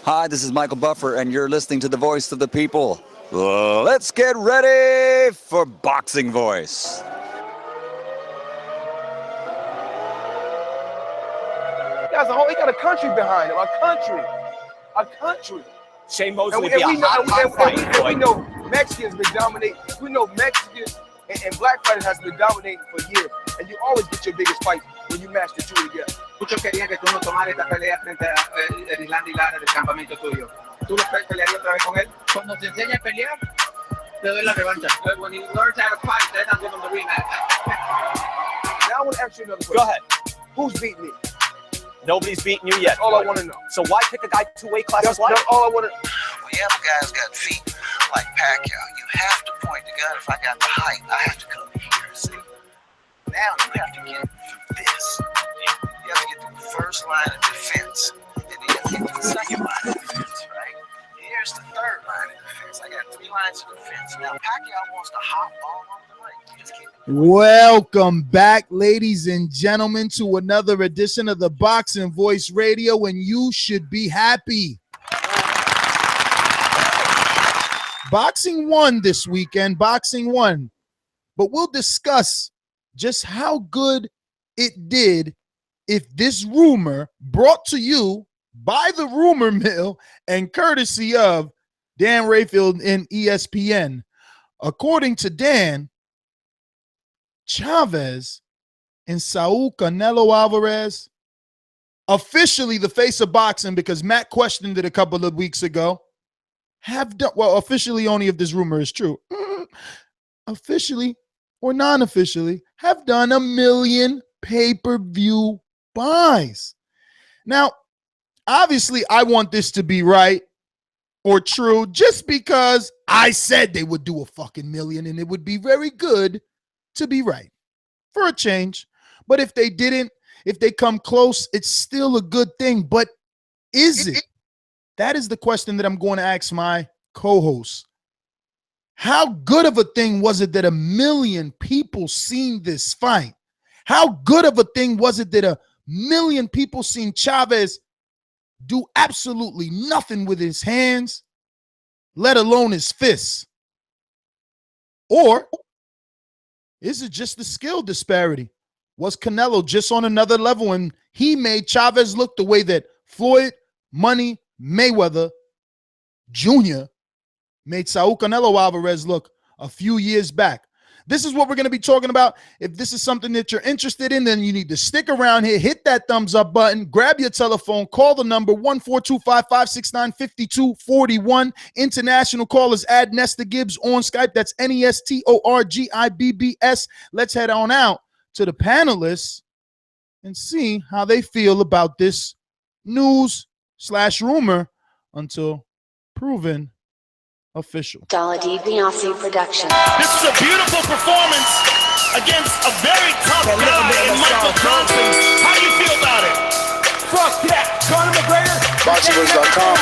Hi, this is Michael Buffer, and you're listening to the voice of the people. Let's get ready for Boxing Voice. He got a country behind him. A country. Shane Mosley would be a hot fight. And we know Mexicans been dominating. We know Mexicans and black fighters has been dominating for years. And you always get your biggest fight when you match the two together. Muchos querían que tú no tomaras esta pelea frente a Irlanda y Lara del campamento tuyo. ¿Tú lo pelearías otra vez con él? Cuando te enseña a pelear, te doy la revancha. When he learns how to fight, then I'll give him the rematch. Now I want to ask you another question. Go ahead. Who's beating me? Nobody's beaten you yet. All I want to know. So why pick a guy 2 weight classes lighter? That's all I want to. Well, you have guys got feet like Pacquiao. You have to point the gun. If I got the height, I have to come here. See? Now you have to get through this. You have to get through the first line of defense. And then you have to get through the second line of defense, right? Here's the third line of defense. I got 3 lines of defense. Now Pacquiao wants to hop all over the ring. You just keep Welcome back, ladies and gentlemen, to another edition of the Boxing Voice Radio, and you should be happy. Boxing won this weekend, Boxing won, but we'll discuss just how good it did if this rumor brought to you by the rumor mill and courtesy of Dan Rafael and ESPN. According to Dan, Chavez and Saul Canelo Alvarez, officially the face of boxing, because Matt questioned it a couple of weeks ago, have done, well, officially only if this rumor is true, officially or non-officially, have done 1 million pay-per-view buys. Now, obviously, I want this to be right or true just because I said they would do a fucking million and it would be very good to be right for a change. But if they didn't, if they come close, it's still a good thing. But is it? That is the question that I'm going to ask my co-host. How good of a thing was it that 1 million people seen this fight? How good of a thing was it that 1 million people seen Chavez do absolutely nothing with his hands, let alone his fists? Or is it just the skill disparity? Was Canelo just on another level and he made Chavez look the way that Floyd Money Mayweather Jr. made Saul Canelo Alvarez look a few years back? This is what we're going to be talking about. If this is something that you're interested in, then you need to stick around here, hit that thumbs up button, grab your telephone, call the number 1-425-569-5241. International callers, add Nestor Gibbs on Skype. That's NESTORGIBBS. Let's head on out to the panelists and see how they feel about this news/rumor until proven official. Dollar DiBiase production. This is a beautiful performance against a very tough guy in Michael Johnson. How do you feel about it? Fuck that. Conor McGregor. Boxingvoice.com.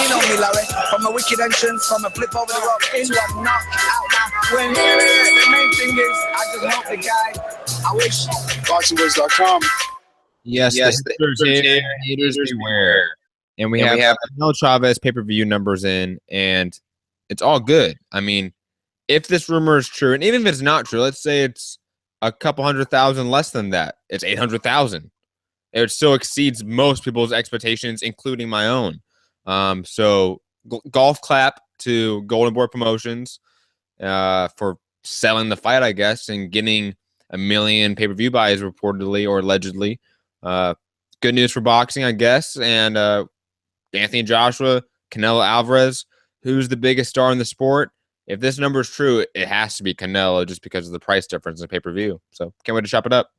You know me, Larry. From a wicked entrance, from a flip over the rock into a knockout. When the main thing is, I just help the guy. I wish. Boxingvoice.com. Yes, haters beware. And we have Canelo Chavez pay-per-view numbers in, and it's all good. I mean, if this rumor is true, and even if it's not true, let's say it's a couple 100,000 less than that, it's 800,000. It still exceeds most people's expectations, including my own. So golf clap to Golden Boy Promotions for selling the fight, I guess, and getting 1 million pay-per-view buys reportedly or allegedly. Good news for boxing, I guess. And Anthony Joshua, Canelo Alvarez, who's the biggest star in the sport? If this number is true, it has to be Canelo just because of the price difference in pay-per-view. So can't wait to chop it up.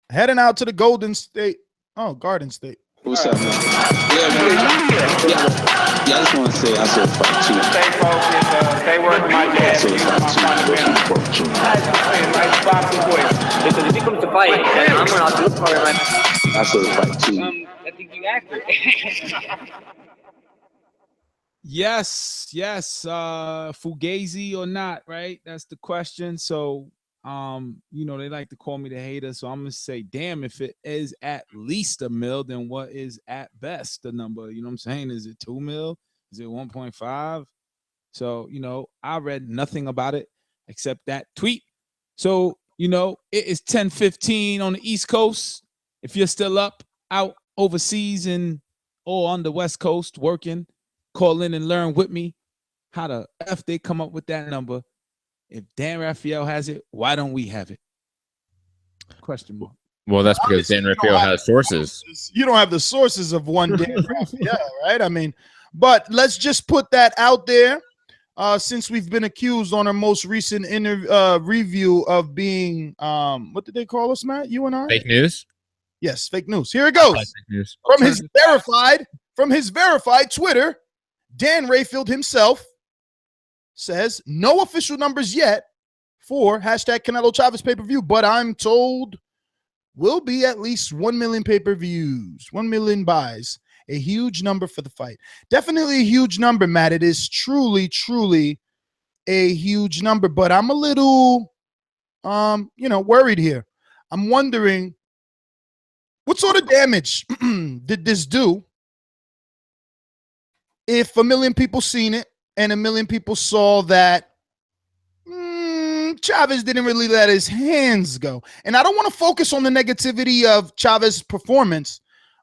Heading out to the Garden State. What's up, man? Yeah, I just want to say I said fight too. Stay focused, stay working my dad. Boxing voice. It's difficult to fight. I'm not doing for it, man. I said fight too. I think you accurate. Yes. Fugazi or not, right? That's the question. So You know, they like to call me the hater, so I'm gonna say, damn, if it is at least $1 million, then what is at best the number? You know what I'm saying? Is it 2 mil? Is it 1.5? So, you know, I read nothing about it except that tweet. So, you know, it is 10:15 on the East Coast. If you're still up, out overseas or on the West Coast working, call in and learn with me how the F they come up with that number. If Dan Rafael has it, why don't we have it? Question mark. Well, that's because Dan Rafael has sources. You don't have the sources of one Dan Rafael, right? I mean, but let's just put that out there. Since we've been accused on our most recent review of being, what did they call us, Matt? You and I? Fake news? Yes, fake news. Here it goes. From his verified Twitter, Dan Rafael himself says, no official numbers yet for hashtag Canelo Chavez pay-per-view, but I'm told will be at least 1 million pay-per-views, 1 million buys. A huge number for the fight. Definitely a huge number, Matt. It is truly, truly a huge number, but I'm a little, worried here. I'm wondering what sort of damage did this do if 1 million people seen it and 1 million people saw that Chavez didn't really let his hands go. And I don't want to focus on the negativity of Chavez's performance,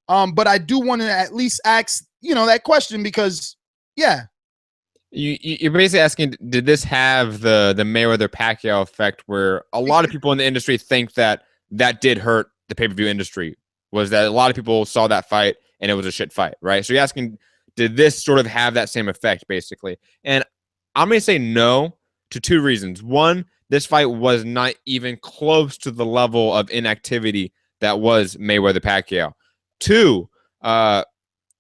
but I do want to at least ask, that question because, yeah. You're basically asking, did this have the Mayweather Pacquiao effect where a lot of people in the industry think that did hurt the pay-per-view industry? Was that a lot of people saw that fight and it was a shit fight, right? So you're asking, did this sort of have that same effect, basically? And I'm going to say no to two reasons. One, this fight was not even close to the level of inactivity that was Mayweather Pacquiao. Two,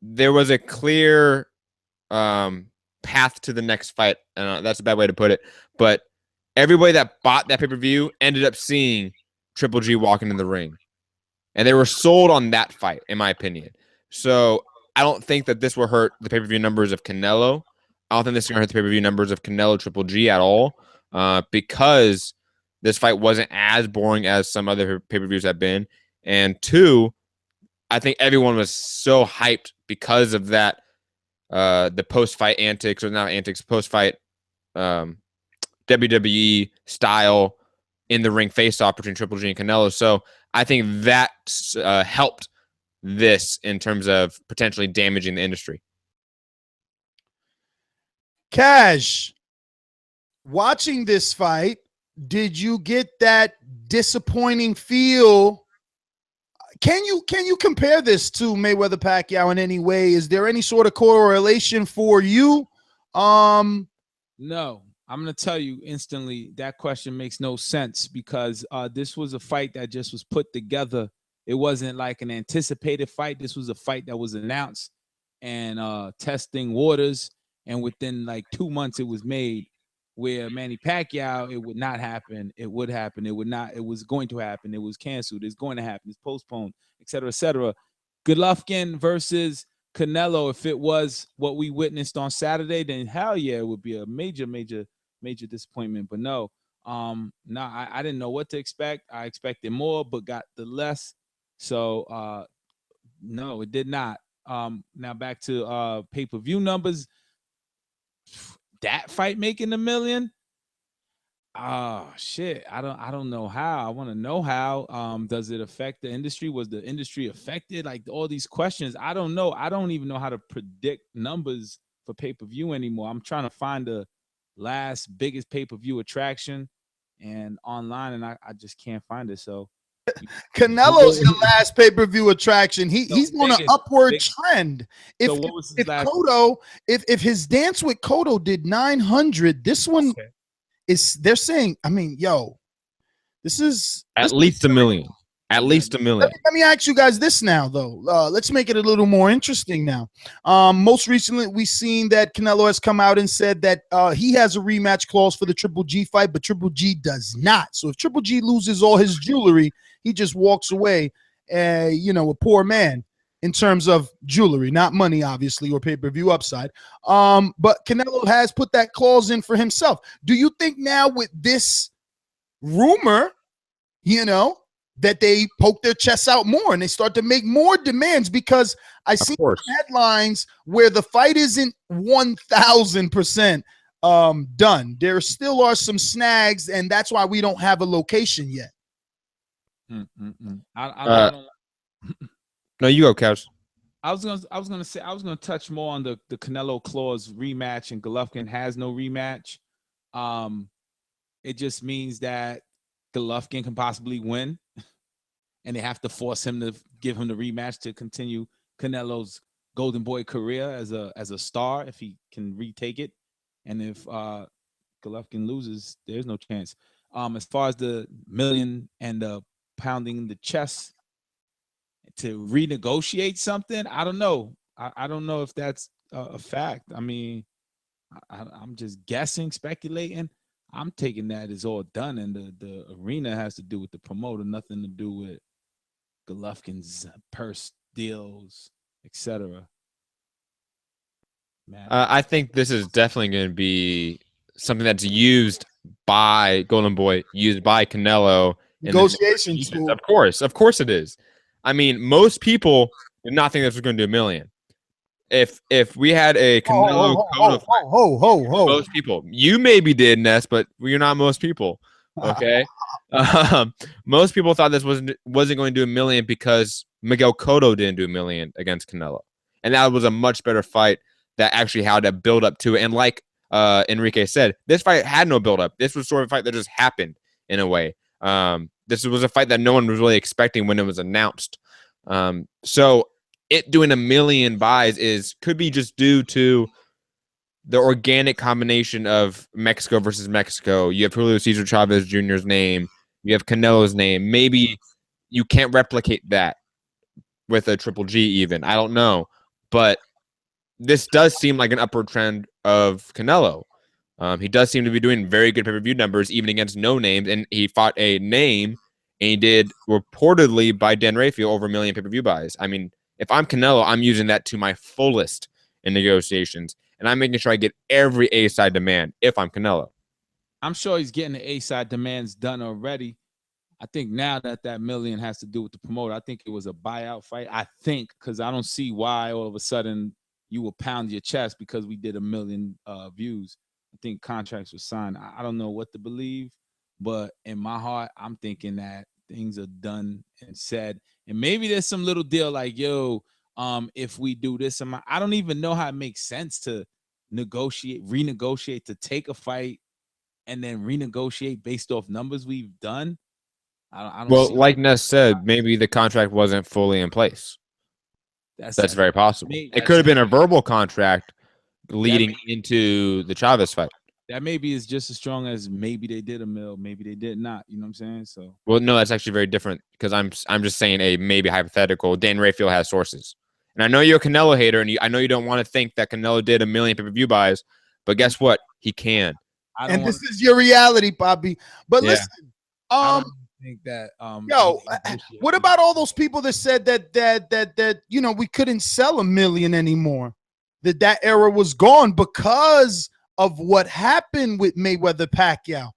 there was a clear path to the next fight. That's a bad way to put it. But everybody that bought that pay-per-view ended up seeing Triple G walking in the ring. And they were sold on that fight, in my opinion. So I don't think that this will hurt the pay-per-view numbers of Canelo. I don't think this is going to hurt the pay-per-view numbers of Canelo Triple G at all, because this fight wasn't as boring as some other pay-per-views have been. And two, I think everyone was so hyped because of that, the post-fight antics, or not antics, post-fight WWE style in the ring face-off between Triple G and Canelo. So I think that helped this in terms of potentially damaging the industry. Cash, watching this fight, did you get that disappointing feel? Can you compare this to Mayweather Pacquiao in any way? Is there any sort of correlation for you? No. I'm going to tell you instantly that question makes no sense because this was a fight that just was put together. It wasn't like an anticipated fight. This was a fight that was announced and testing waters. And within like 2 months, it was made. Where Manny Pacquiao, it would not happen. It would happen. It would not. It was going to happen. It was canceled. It's going to happen. It's postponed, et cetera, et cetera. Golovkin versus Canelo, if it was what we witnessed on Saturday, then hell yeah, it would be a major, major, major disappointment. But no, I didn't know what to expect. I expected more, but got the less. So no, it did not. Now back to pay-per-view numbers. That fight making $1 million? Oh shit. I don't know how. I want to know how. Does it affect the industry? Was the industry affected? Like all these questions. I don't know. I don't even know how to predict numbers for pay-per-view anymore. I'm trying to find the last biggest pay-per-view attraction and online, and I just can't find it. So Canelo's the last pay-per-view attraction. He's on an upward trend. If Cotto, if his dance with Cotto did 900, this one is, they're saying, I mean, yo, this is at least $1 million. At least $1 million. Let me ask you guys this now, though. Let's make it a little more interesting now. Most recently, we've seen that Canelo has come out and said that he has a rematch clause for the Triple G fight, but Triple G does not. So if Triple G loses all his jewelry, he just walks away, a poor man in terms of jewelry, not money, obviously, or pay-per-view upside. But Canelo has put that clause in for himself. Do you think now with this rumor, that they poke their chests out more and they start to make more demands, because I see headlines where the fight isn't 1,000% done. There still are some snags, and that's why we don't have a location yet. I don't. No, you go, Couch. I was gonna touch more on the Canelo clause rematch, and Golovkin has no rematch. It just means that Golovkin can possibly win, and they have to force him to give him the rematch to continue Canelo's golden boy career as a star if he can retake it. And if Golovkin loses, there's no chance. As far as the million and the pounding the chest to renegotiate something, I don't know. I don't know if that's a fact. I mean, I'm just guessing, speculating. I'm taking that as all done, and the arena has to do with the promoter, nothing to do with Golovkin's purse deals, etc. I think this is definitely going to be something that's used by Golden Boy, used by Canelo. Negotiation tool. Of course it is. I mean, most people did not think this was going to do $1 million. If we had a Canelo most people, you maybe did, Ness, but you're not most people. Okay, most people thought this wasn't going to do $1 million because Miguel Cotto didn't do $1 million against Canelo, and that was a much better fight that actually had a build up to it. And like Enrique said, this fight had no build up. This was sort of a fight that just happened in a way. This was a fight that no one was really expecting when it was announced. So it doing $1 million buys could be just due to the organic combination of Mexico versus Mexico. You have Julio Cesar Chavez Jr.'s name. You have Canelo's name. Maybe you can't replicate that with a Triple G even. I don't know. But this does seem like an upward trend of Canelo. He does seem to be doing very good pay-per-view numbers, even against no names. And he fought a name, and he did reportedly by Dan Rafael over $1 million pay-per-view buys. I mean, if I'm Canelo, I'm using that to my fullest in negotiations. And I'm making sure I get every A-side demand if I'm Canelo. I'm sure he's getting the A-side demands done already. I think now that $1 million has to do with the promoter. I think it was a buyout fight. I think, because I don't see why all of a sudden you will pound your chest because we did 1 million views. I think contracts were signed. I don't know what to believe, but in my heart, I'm thinking that things are done and said. And maybe there's some little deal like, yo, if we do this, I don't even know how it makes sense to renegotiate, to take a fight and then renegotiate based off numbers we've done. I don't well, like Ness said, maybe the contract wasn't fully in place. That's very possible. It could have been a verbal contract leading into the Chavez fight. That maybe is just as strong as maybe they did $1 million, maybe they did not. You know what I'm saying? So, well, no, that's actually very different because I'm just saying a maybe hypothetical. Dan Rafael has sources, and I know you're a Canelo hater, and I know you don't want to think that Canelo did 1 million pay-per-view buys, but guess what? He can. And this is your reality, Bobby. But listen, I don't think that. What about all those people that said that we couldn't sell 1 million anymore? That era was gone because of what happened with Mayweather Pacquiao.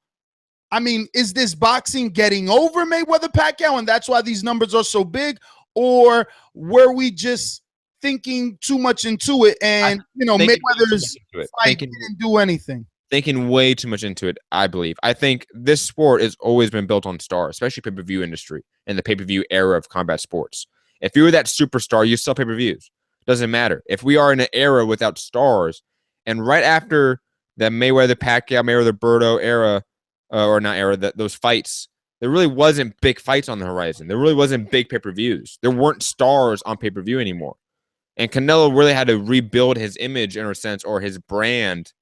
I mean, is this boxing getting over Mayweather Pacquiao and that's why these numbers are so big? Or were we just thinking too much into it and, Mayweather's fight didn't do anything? Thinking way too much into it, I believe. I think this sport has always been built on stars, especially pay-per-view industry and the pay-per-view era of combat sports. If you were that superstar, you sell pay-per-views. Doesn't matter. If we are in an era without stars, and right after the Mayweather Pacquiao, Mayweather Berto era, those fights, there really wasn't big fights on the horizon. There really wasn't big pay-per-views. There weren't stars on pay-per-view anymore. And Canelo really had to rebuild his image in a sense, or his brand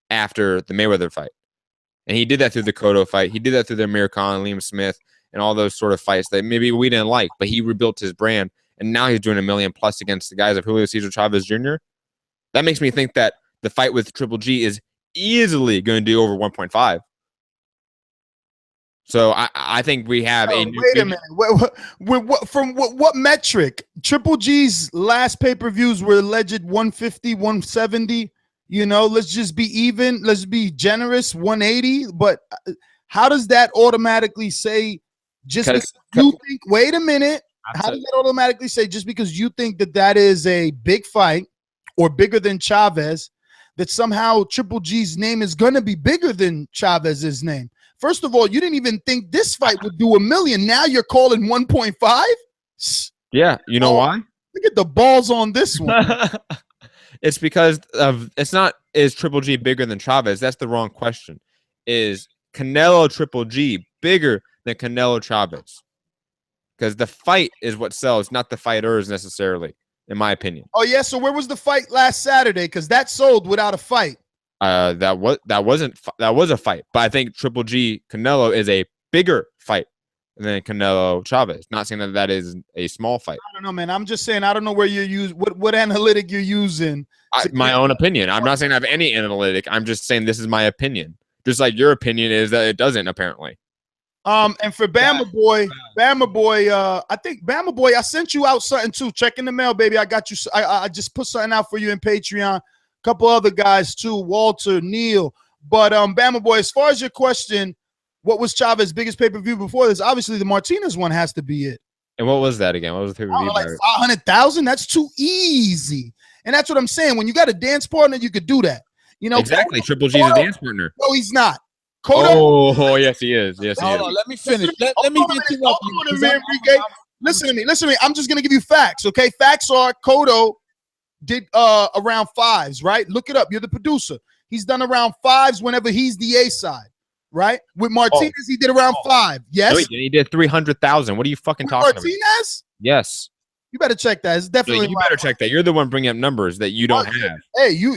after the Mayweather fight. And he did that through the Cotto fight. He did that through the Amir Khan, Liam Smith, and all those sort of fights that maybe we didn't like, but he rebuilt his brand. And now he's doing $1 million plus against the guys of Julio Cesar Chavez Jr. That makes me think that the fight with Triple G is easily going to do over 1.5. So I think we have a new. Wait a minute. From what metric? Triple G's last pay-per-views were alleged 150, 170. Let's just be even. Let's be generous, 180. But how does that automatically say just because you think, wait a minute, how does that automatically say just because you think that that is a big fight or bigger than Chavez, that somehow Triple G's name is going to be bigger than Chavez's name? First of all, you didn't even think this fight would do 1 million. Now you're calling 1.5? Yeah, you know why? Look at the balls on this one. It's because of, it's not, is Triple G bigger than Chavez? That's the wrong question. Is Canelo Triple G bigger than Canelo Chavez? Because the fight is what sells, not the fighters necessarily, in my opinion. Oh yeah, so where was the fight last Saturday? Because that sold without a fight. That was a fight, but I think Triple G Canelo is a bigger fight than Canelo Chavez. Not saying that that is a small fight. I don't know, man. I'm just saying I don't know where you're using what analytic you're using. My own opinion. I'm not saying I have any analytic. I'm just saying this is my opinion. Just like your opinion is that it doesn't apparently. And for Bama Boy, I think Bama Boy, I sent you out something too. Check in the mail, baby. I got you. I just put something out for you in Patreon. Couple other guys too, Walter, Neil. But Bama Boy, as far as your question, what was Chavez's biggest pay-per-view before this? Obviously, the Martinez one has to be it. And what was that again? What was the pay-per-view? Like 500,000. That's too easy. And that's what I'm saying. When you got a dance partner, you could do that. You know, exactly. Triple G is a dance partner. No, he's not. Oh, yes, he is. Yes, he is. Hold on, let me finish. Let me get you up. Enrique. Listen to me. Listen to me. I'm just gonna give you facts. Okay, facts are Cotto did around 5s, right? Look it up. You're the producer. He's done around 5s whenever he's the A side, right? With Martinez, he did around 5. Yes. Wait, he did 300,000. What are you fucking talking Martinez? about? Yes. You better check that. It's definitely. You better check that. You're the one bringing up numbers that you don't have. Hey, you.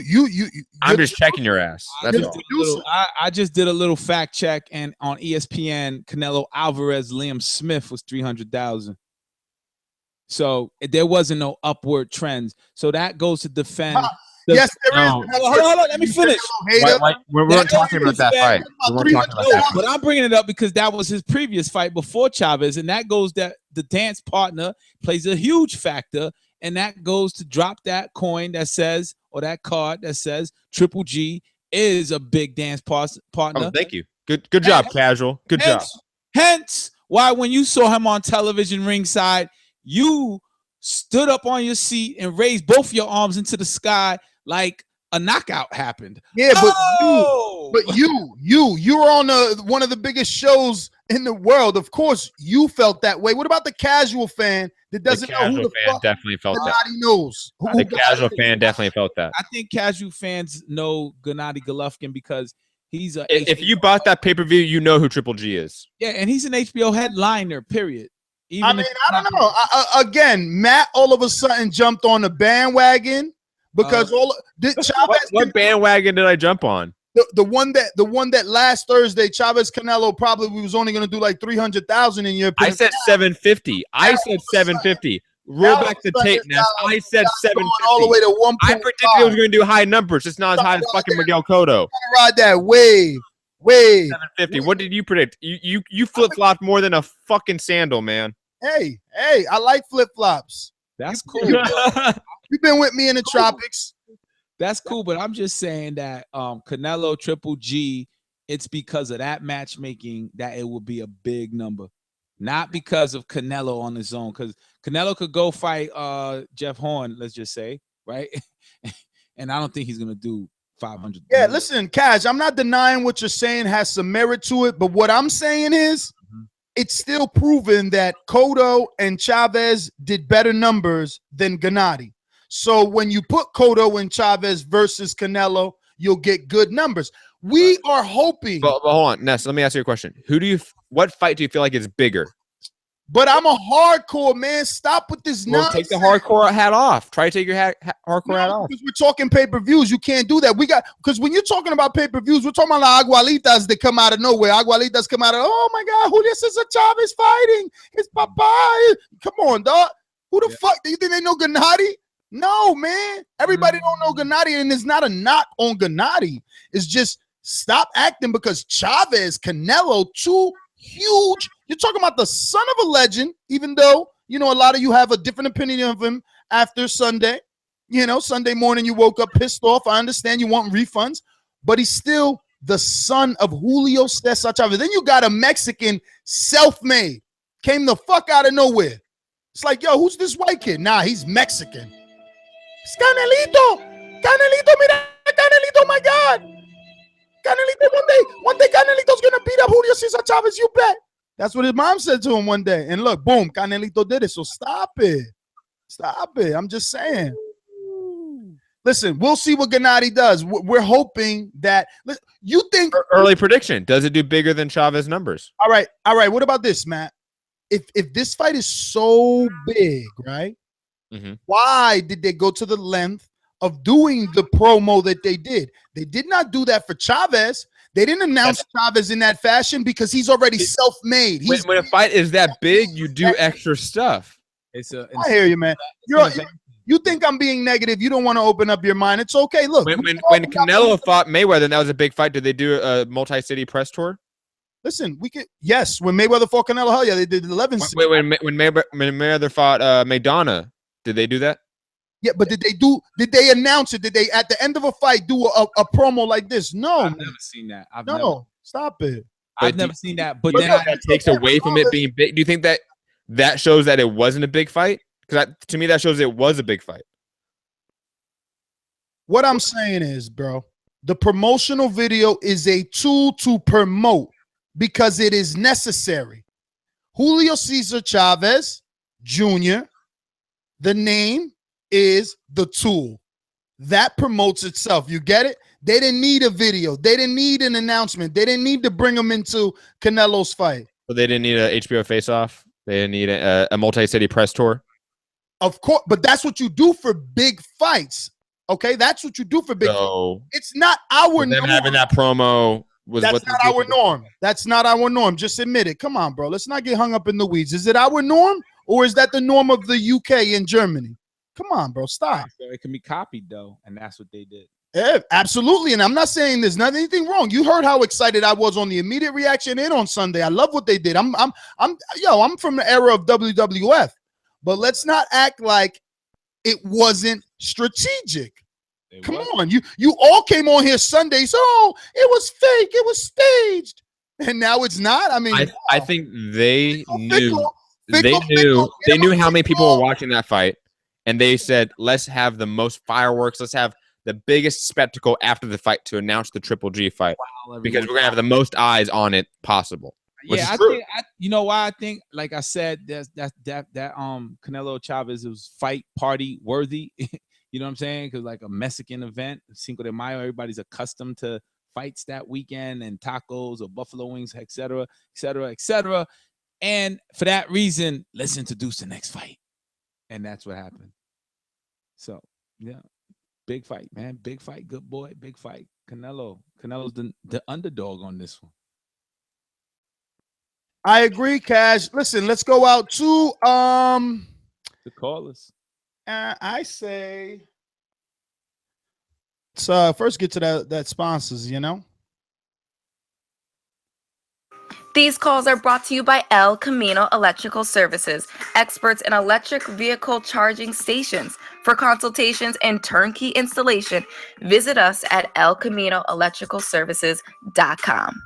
I'm just checking your ass. That's all. I just did a little fact check, and on ESPN, Canelo Alvarez, Liam Smith was 300,000. So there wasn't no upward trends. So that goes to defend. Yes, there is. Hold on. Let me finish. We're not talking about that fight. But I'm bringing it up because that was his previous fight before Chavez, and that goes that the dance partner plays a huge factor, and that goes to drop that coin that says, or that card that says Triple G is a big dance partner. Oh, thank you. Good job, Casual. Good job. Hence why when you saw him on television ringside, you stood up on your seat and raised both your arms into the sky like a knockout happened. Yeah, but you were on one of the biggest shows in the world. Of course, you felt that way. What about the casual fan that doesn't know who the fuck definitely felt that? Knows. The casual fan definitely felt that. I think casual fans know Gennady Golovkin because he's a. If you bought that pay-per-view, you know who Triple G is. Yeah, and he's an HBO headliner. Period. I don't know. Again, Matt all of a sudden jumped on the bandwagon because what bandwagon did I jump on? The one that last Thursday Chavez Canelo probably was only going to do like 300,000 in your opinion. I said 750. I said 750. Roll back the tape, Ness. I said 750. All the way to 1. I predicted it was going to do high numbers, just not as high as fucking Miguel Cotto. Ride that wave. 750. What did you predict? You flip-flopped more than a fucking sandal, man. Hey, I like flip-flops. That's cool. You've been with me in the tropics. That's cool, but I'm just saying that Canelo Triple G, it's because of that matchmaking that it will be a big number. Not because of Canelo on his own, because Canelo could go fight Jeff Horn, let's just say, right? And I don't think he's gonna do 500. Yeah, listen, Cash, I'm not denying what you're saying has some merit to it, but what I'm saying is it's still proven that Cotto and Chavez did better numbers than Gennady. So when you put Cotto and Chavez versus Canelo, you'll get good numbers. We are hoping. But hold on, Ness, let me ask you a question. What fight do you feel like is bigger? But I'm a hardcore man. Stop with this nonsense. Take the hardcore hat off. Try to take your hardcore hat off. Because we're talking pay-per-views. You can't do that. Because when you're talking about pay-per-views, we're talking about the Agualitas that come out of nowhere. Agualitas come out of, oh my God, Julio Cesar Chavez fighting. His papa. Come on, dog. Who the fuck? Do you think they know Gennady? No, man. Everybody don't know Gennady, and it's not a knock on Gennady. It's just stop acting because Chavez, Canelo, too huge. You're talking about the son of a legend, even though, you know, a lot of you have a different opinion of him after Sunday. You know, Sunday morning you woke up pissed off. I understand you want refunds, but he's still the son of Julio Cesar Chavez. Then you got a Mexican, self-made, came the fuck out of nowhere. It's like, yo, who's this white kid? Nah, he's Mexican. It's Canelito. Canelito, mira, Canelito, my God. Canelito, one day Canelito's gonna beat up Julio Cesar Chavez, you bet. That's what his mom said to him one day. And look, boom, Canelito did it. So stop it. Stop it. I'm just saying. Listen, we'll see what Gennady does. We're hoping that you think early prediction. Does it do bigger than Chavez numbers? All right. What about this, Matt? If this fight is so big, right? Why did they go to the length of doing the promo that they did? They did not do that for Chavez. They didn't announce Chavez in that fashion because he's already self-made. When a fight is that big, you do extra stuff. I hear you, man. You think I'm being negative. You don't want to open up your mind. It's okay. Look. When Canelo fought Mayweather, and that was a big fight, did they do a multi-city press tour? Listen, we could. Yes, when Mayweather fought Canelo, hell yeah, they did 11. When Mayweather fought Maidana, did they do that? Yeah, but did they announce it? Did they at the end of a fight do a promo like this? No, I've never seen that. Stop it. I've never seen that. But then that takes away from it being big. Do you think that shows that it wasn't a big fight? Because to me, that shows it was a big fight. What I'm saying is, bro, the promotional video is a tool to promote because it is necessary. Julio Cesar Chavez Jr., the name is the tool. That promotes itself. You get it? They didn't need a video. They didn't need an announcement. They didn't need to bring him into Canelo's fight. But they didn't need a HBO face-off. They didn't need a multi-city press tour. Of course, but that's what you do for big fights. Okay, that's what you do for big fights. It's not our norm. Having that promo was that's not our norm. That's not our norm. Just admit it. Come on, bro. Let's not get hung up in the weeds. Is it our norm or is that the norm of the UK and Germany? Come on, bro. Stop. So it can be copied though, and that's what they did. Yeah, absolutely. And I'm not saying there's not anything wrong. You heard how excited I was on the immediate reaction and on Sunday. I love what they did. I'm from the era of WWF. But let's not act like it wasn't strategic. Come on. You all came on here Sunday. So it was fake. It was staged. And now it's not. I mean, I think they knew how many people were watching that fight. And they said, let's have the most fireworks. Let's have the biggest spectacle after the fight to announce the Triple G fight. Because we're going to have the most eyes on it possible. Yeah, I think you know why I think, like I said, that Canelo Chavez was fight party worthy. You know what I'm saying? Because like a Mexican event, Cinco de Mayo, everybody's accustomed to fights that weekend and tacos or buffalo wings, et cetera, et cetera, et cetera. And for that reason, let's introduce the next fight. And that's what happened. So yeah, big fight, man. Big fight, good boy, big fight. Canelo's the underdog on this one. I agree, Cash. Listen, let's go out to the callers. I say let's first get to that sponsors, you know. These calls are brought to you by El Camino Electrical Services, experts in electric vehicle charging stations. For consultations and turnkey installation, visit us at elcaminoelectricalservices.com.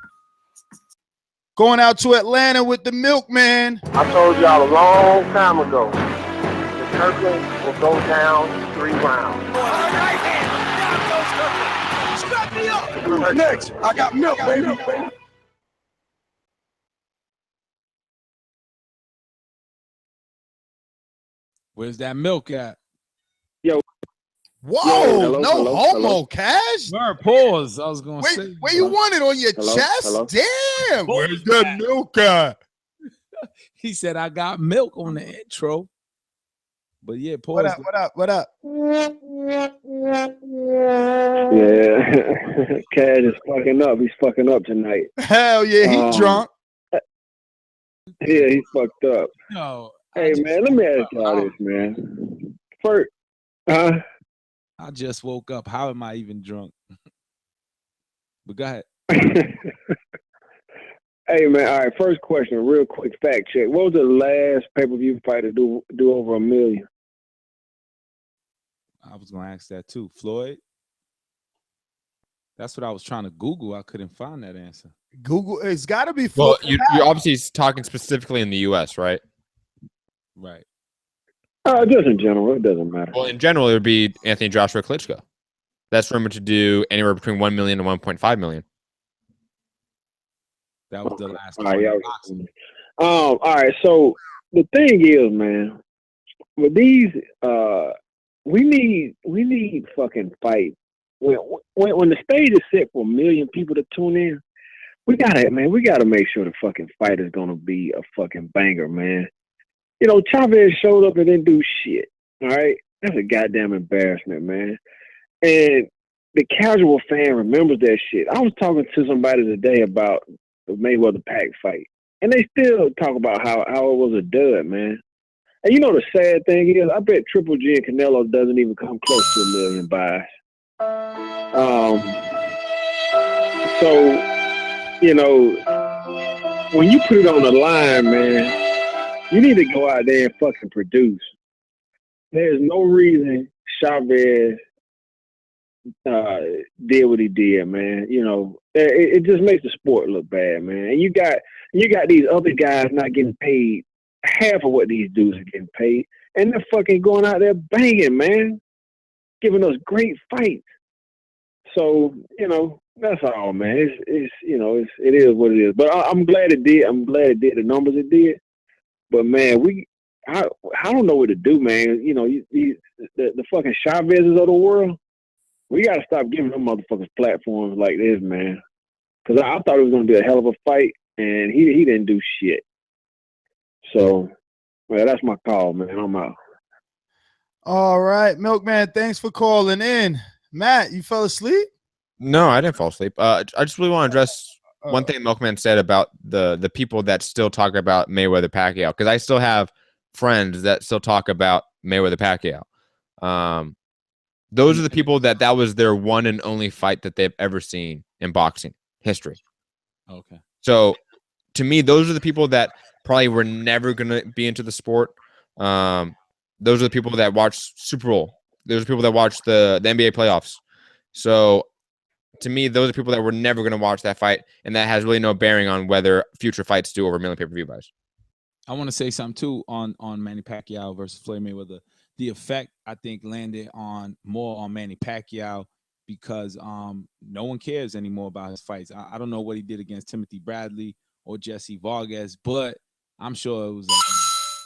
Going out to Atlanta with the milkman. I told y'all a long time ago, the Kirkland will go down 3 rounds. Strap me up. Who's next? I got milk, baby. Where's that milk at? Yo. Whoa, hello. Cash. Pause. I was going to say. Where you want it, on your chest? Hello? Damn. Where's that milk at? He said, I got milk on the intro. But yeah, pause. What up? Yeah. Cash is fucking up. He's fucking up tonight. Hell yeah, he's drunk. Yeah, he's fucked up. No. Hey, man, let me ask y'all this, man. First, I just woke up. How am I even drunk? But go ahead. Hey, man, all right, first question, real quick fact check. What was the last pay-per-view fight to do over $1 million? I was going to ask that too. Floyd? That's what I was trying to Google. I couldn't find that answer. Google, it's got to be. Well, you're obviously talking specifically in the U.S., right? Right. Just in general, it doesn't matter. Well, in general, it would be Anthony Joshua Klitschko. That's rumored to do anywhere between 1 million and 1.5 million. That was the last All one. right, all right. So the thing is, man, with these, we need fucking fight. When the stage is set for 1 million people to tune in, we gotta make sure the fucking fight is gonna be a fucking banger, man. You know, Chavez showed up and didn't do shit. All right, that's a goddamn embarrassment, man. And the casual fan remembers that shit. I was talking to somebody today about the Mayweather Pac fight, and they still talk about how it was a dud, man. And you know the sad thing is, I bet Triple G and Canelo doesn't even come close to 1 million buys. So, you know, when you put it on the line, man, you need to go out there and fucking produce. There's no reason Chavez did what he did, man. You know, it just makes the sport look bad, man. And you got these other guys not getting paid half of what these dudes are getting paid, and they're fucking going out there banging, man, giving us great fights. So, you know, that's all, man. It is what it is. But I'm glad it did. I'm glad it did the numbers it did. But man, I don't know what to do, man. You know, the fucking Chavezes of the world, we got to stop giving them motherfuckers platforms like this, man. Because I thought it was going to be a hell of a fight, and he didn't do shit. So, well, that's my call, man. I'm out. All right, Milkman, thanks for calling in. Matt, you fell asleep? No, I didn't fall asleep. I just really want to address one thing Milkman said about the people that still talk about Mayweather Pacquiao, because I still have friends that still talk about Mayweather Pacquiao. Those are the people that was their one and only fight that they've ever seen in boxing history. Okay. So to me, those are the people that probably were never going to be into the sport. Those are the people that watch Super Bowl. Those are people that watch the NBA playoffs. So to me, those are people that were never going to watch that fight, and that has really no bearing on whether future fights do over 1 million pay-per-view buys. I want to say something too on Manny Pacquiao versus Floyd Mayweather. The effect, I think, landed more on Manny Pacquiao because no one cares anymore about his fights. I don't know what he did against Timothy Bradley or Jesse Vargas, but I'm sure it was like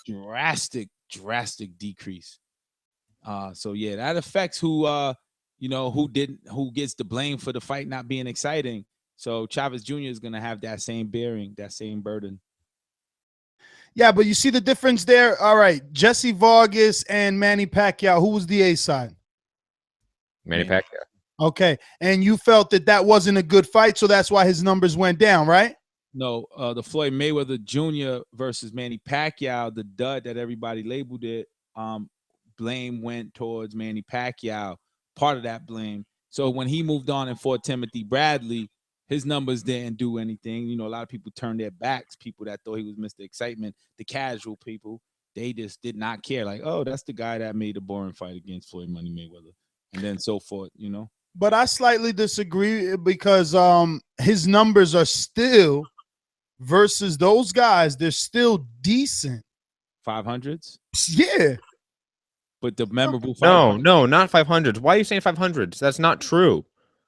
a drastic decrease. So yeah, that affects who gets the blame for the fight not being exciting. So Chavez Jr. is going to have that same bearing, that same burden. Yeah, but you see the difference there? All right, Jesse Vargas and Manny Pacquiao. Who was the A side? Manny Pacquiao. Okay, and you felt that wasn't a good fight, so that's why his numbers went down, right? No, the Floyd Mayweather Jr. versus Manny Pacquiao, the dud that everybody labeled it, blame went towards Manny Pacquiao, part of that blame. So when he moved on and fought Timothy Bradley, his numbers didn't do anything. You know, a lot of people turned their backs, people that thought he was Mr. Excitement, the casual people, they just did not care. Like, oh, that's the guy that made a boring fight against Floyd Money Mayweather, and then so forth, you know. But I slightly disagree because his numbers are still, versus those guys, they're still decent. 500s? Yeah. But the memorable fight. No, not 500s. Why are you saying 500s? That's not true.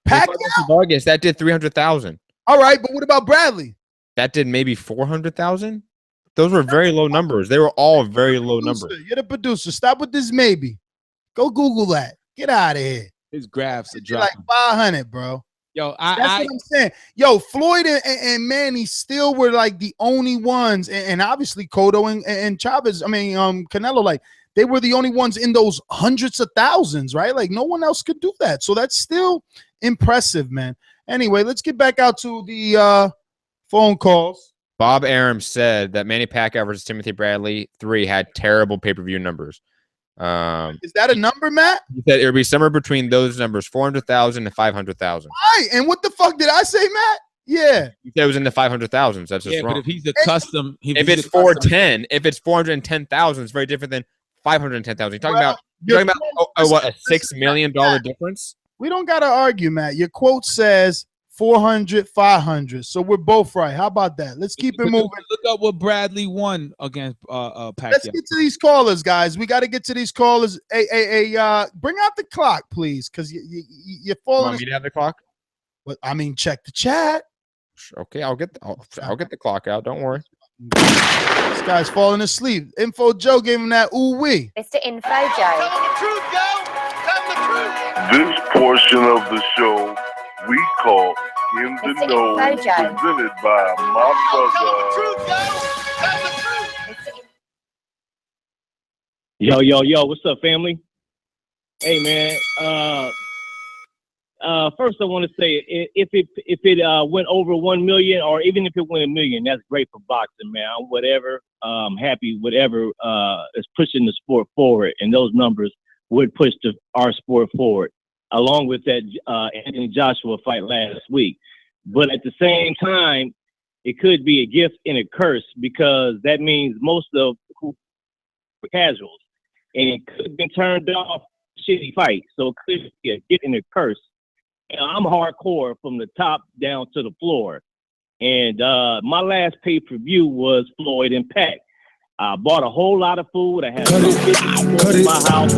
Pacquiao? Vargas, that did 300,000. All right, but what about Bradley? That did maybe 400,000. Those were very low numbers. They were all very low numbers. You're the producer. Stop with this maybe. Go Google that. Get out of here. His graphs are dropping. Like 500, bro. Yo, that's what I'm saying. Yo, Floyd and Manny still were like the only ones, and obviously Cotto and Chavez. I mean, Canelo, like they were the only ones in those hundreds of thousands, right? Like no one else could do that. So that's still impressive, man. Anyway, let's get back out to the phone calls. Bob Aram said that Manny Pacquiao versus Timothy Bradley 3 had terrible pay-per-view numbers. Is that a number, Matt? He said it would be somewhere between those numbers, 400,000 and 500,000. Right. And what the fuck did I say, Matt? Yeah. He said it was in the 500,000s. That's just wrong. But if he's a custom, if it's 410, if it's 410,000, it's very different than 510,000. You're talking about what, a $6 million difference? We don't got to argue, Matt. Your quote says 400, 500. So we're both right. How about that? Let's keep it moving. Look up what Bradley won against Pacquiao. Let's get to these callers, guys. We got to get to these callers. Hey, bring out the clock, please, because you're falling. Want me to have the clock? But I mean, check the chat. Okay, I'll get the clock out. Don't worry. This guy's falling asleep. Info Joe gave him that ooh wee. Mr. Info Joe. This portion of the show we call In the Mr. Know, Info Joe. presented by my brother. Yo, what's up, family? Hey, man. First I want to say if it went over 1 million, or even if it went 1 million, that's great for boxing, man. Whatever, happy, whatever is pushing the sport forward, and those numbers would push our sport forward, along with that Anthony Joshua fight last week. But at the same time, it could be a gift and a curse, because that means most of who were casuals, and it could have been turned off shitty fight. So it could be a gift and a curse. And I'm hardcore from the top down to the floor. And my last pay-per-view was Floyd and Pac. I bought a whole lot of food. I had in my house.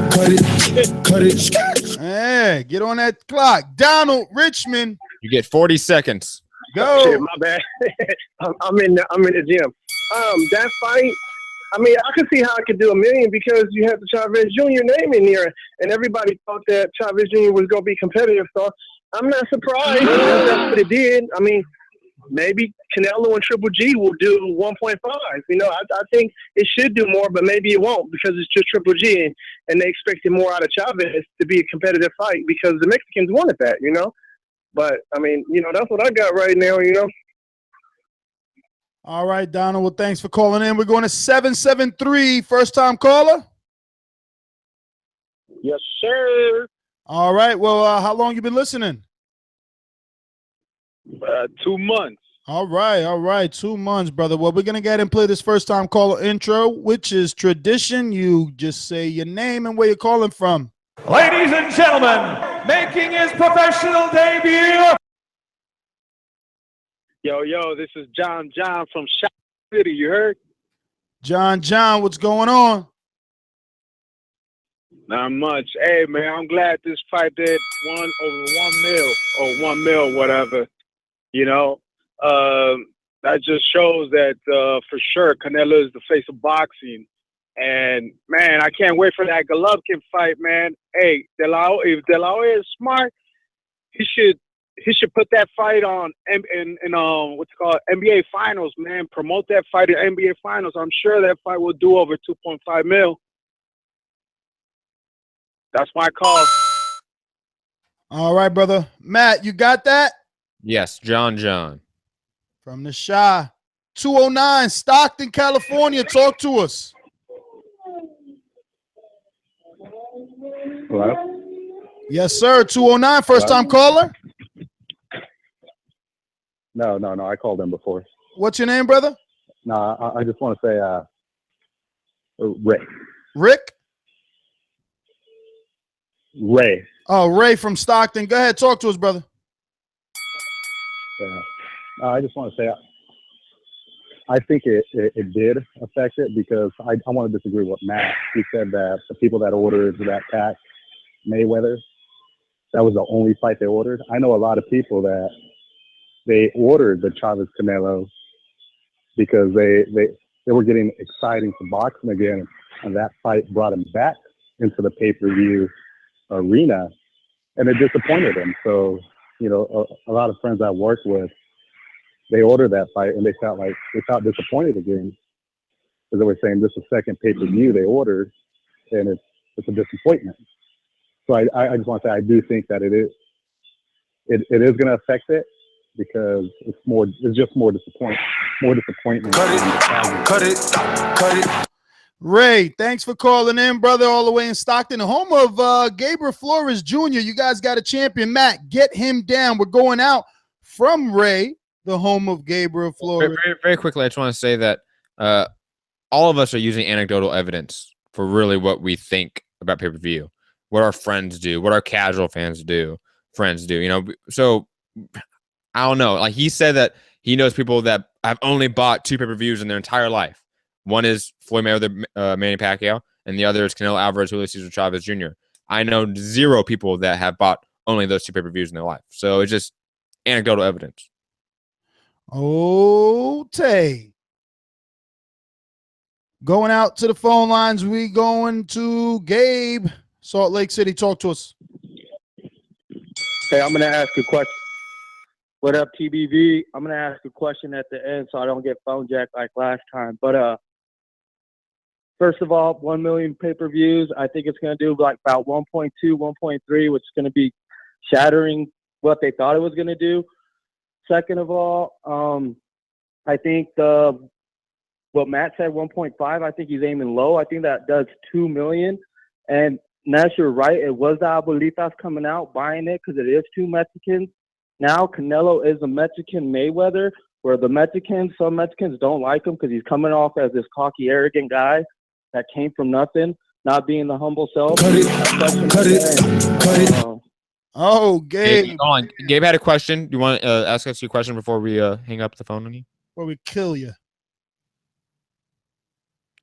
Cut it. Hey, get on that clock. Donald Richmond. You get 40 seconds. Go. Shit, my bad. I'm in the gym. That fight, I mean, I could see how I could do 1 million, because you have the Chavez Jr. name in there, and everybody thought that Chavez Jr. was going to be competitive. So I'm not surprised if that's what it did. I mean, maybe Canelo and Triple G will do 1.5. You know, I think it should do more, but maybe it won't, because it's just Triple G, and they expected more out of Chavez to be a competitive fight, because the Mexicans wanted that, you know. But, I mean, you know, that's what I got right now, you know. All right, Donald. Well, thanks for calling in. We're going to 773. First time caller? Yes, sir. All right. Well, how long you been listening? 2 months. All right. 2 months, brother. Well, we're going to get and play this first time caller intro, which is tradition. You just say your name and where you're calling from. Ladies and gentlemen, making his professional debut. Yo, this is John from Shop City, you heard? John, what's going on? Not much. Hey, man, I'm glad this fight did over 1 mil, or 1 mil, whatever. You know, that just shows that for sure Canelo is the face of boxing. And, man, I can't wait for that Golovkin fight, man. Hey, if De La Hoya is smart, he should put that fight on in what's it called, NBA Finals, man. Promote that fight in NBA Finals. I'm sure that fight will do over 2.5 mil. That's my call. All right, brother. Matt, you got that? Yes, John. From the Shy. 209, Stockton, California. Talk to us. Hello? Yes, sir. 209, first time caller? No. I called him before. What's your name, brother? No, I just want to say Rick. Rick? Ray. Oh, Ray from Stockton. Go ahead. Talk to us, brother. Yeah. I just want to say I think it did affect it, because I want to disagree with Matt. He said that the people that ordered that Pac Mayweather, that was the only fight they ordered. I know a lot of people that they ordered the Chavez Canelo because they were getting exciting for boxing again, and that fight brought him back into the pay-per-view arena, and it disappointed them. So, you know, a lot of friends I worked with, they ordered that fight, and they felt disappointed again, because they were saying this is the second pay-per-view they ordered, and it's a disappointment. So I just want to say I do think that it is going to affect it, because it's just more disappointment. Cut it. Ray, thanks for calling in, brother, all the way in Stockton, the home of Gabriel Flores Jr. You guys got a champion. Matt, get him down. We're going out from Ray, the home of Gabriel Flores. Very, very quickly, I just want to say that all of us are using anecdotal evidence for really what we think about pay-per-view, what our friends do, what our casual fans do. friends do, you know. So I don't know. Like he said that he knows people that have only bought 2 pay-per-views in their entire life. One is Floyd Mayweather, Manny Pacquiao, and the other is Canelo Alvarez, Julio Cesar Chavez Jr. I know 0 people that have bought only those 2 pay-per-views in their life. So it's just anecdotal evidence. Oh, Tay. Going out to the phone lines, we going to Gabe, Salt Lake City. Talk to us. Okay, I'm going to ask a question. What up, TBV? I'm going to ask a question at the end so I don't get phone jacked like last time. But first of all, 1 million pay-per-views. I think it's going to do like about 1.2, 1.3, which is going to be shattering what they thought it was going to do. Second of all, I think what Matt said, 1.5, I think he's aiming low. I think that does 2 million. And Nestor, right, it was the Abuelitas coming out buying it because it is 2 Mexicans. Now Canelo is a Mexican Mayweather, where the Mexicans, some Mexicans don't like him because he's coming off as this cocky, arrogant guy that came from nothing, not being the humble self. Cut it. Oh, Gabe. Gabe had a question. Do you want to ask us your question before we hang up the phone on you? Or we kill you.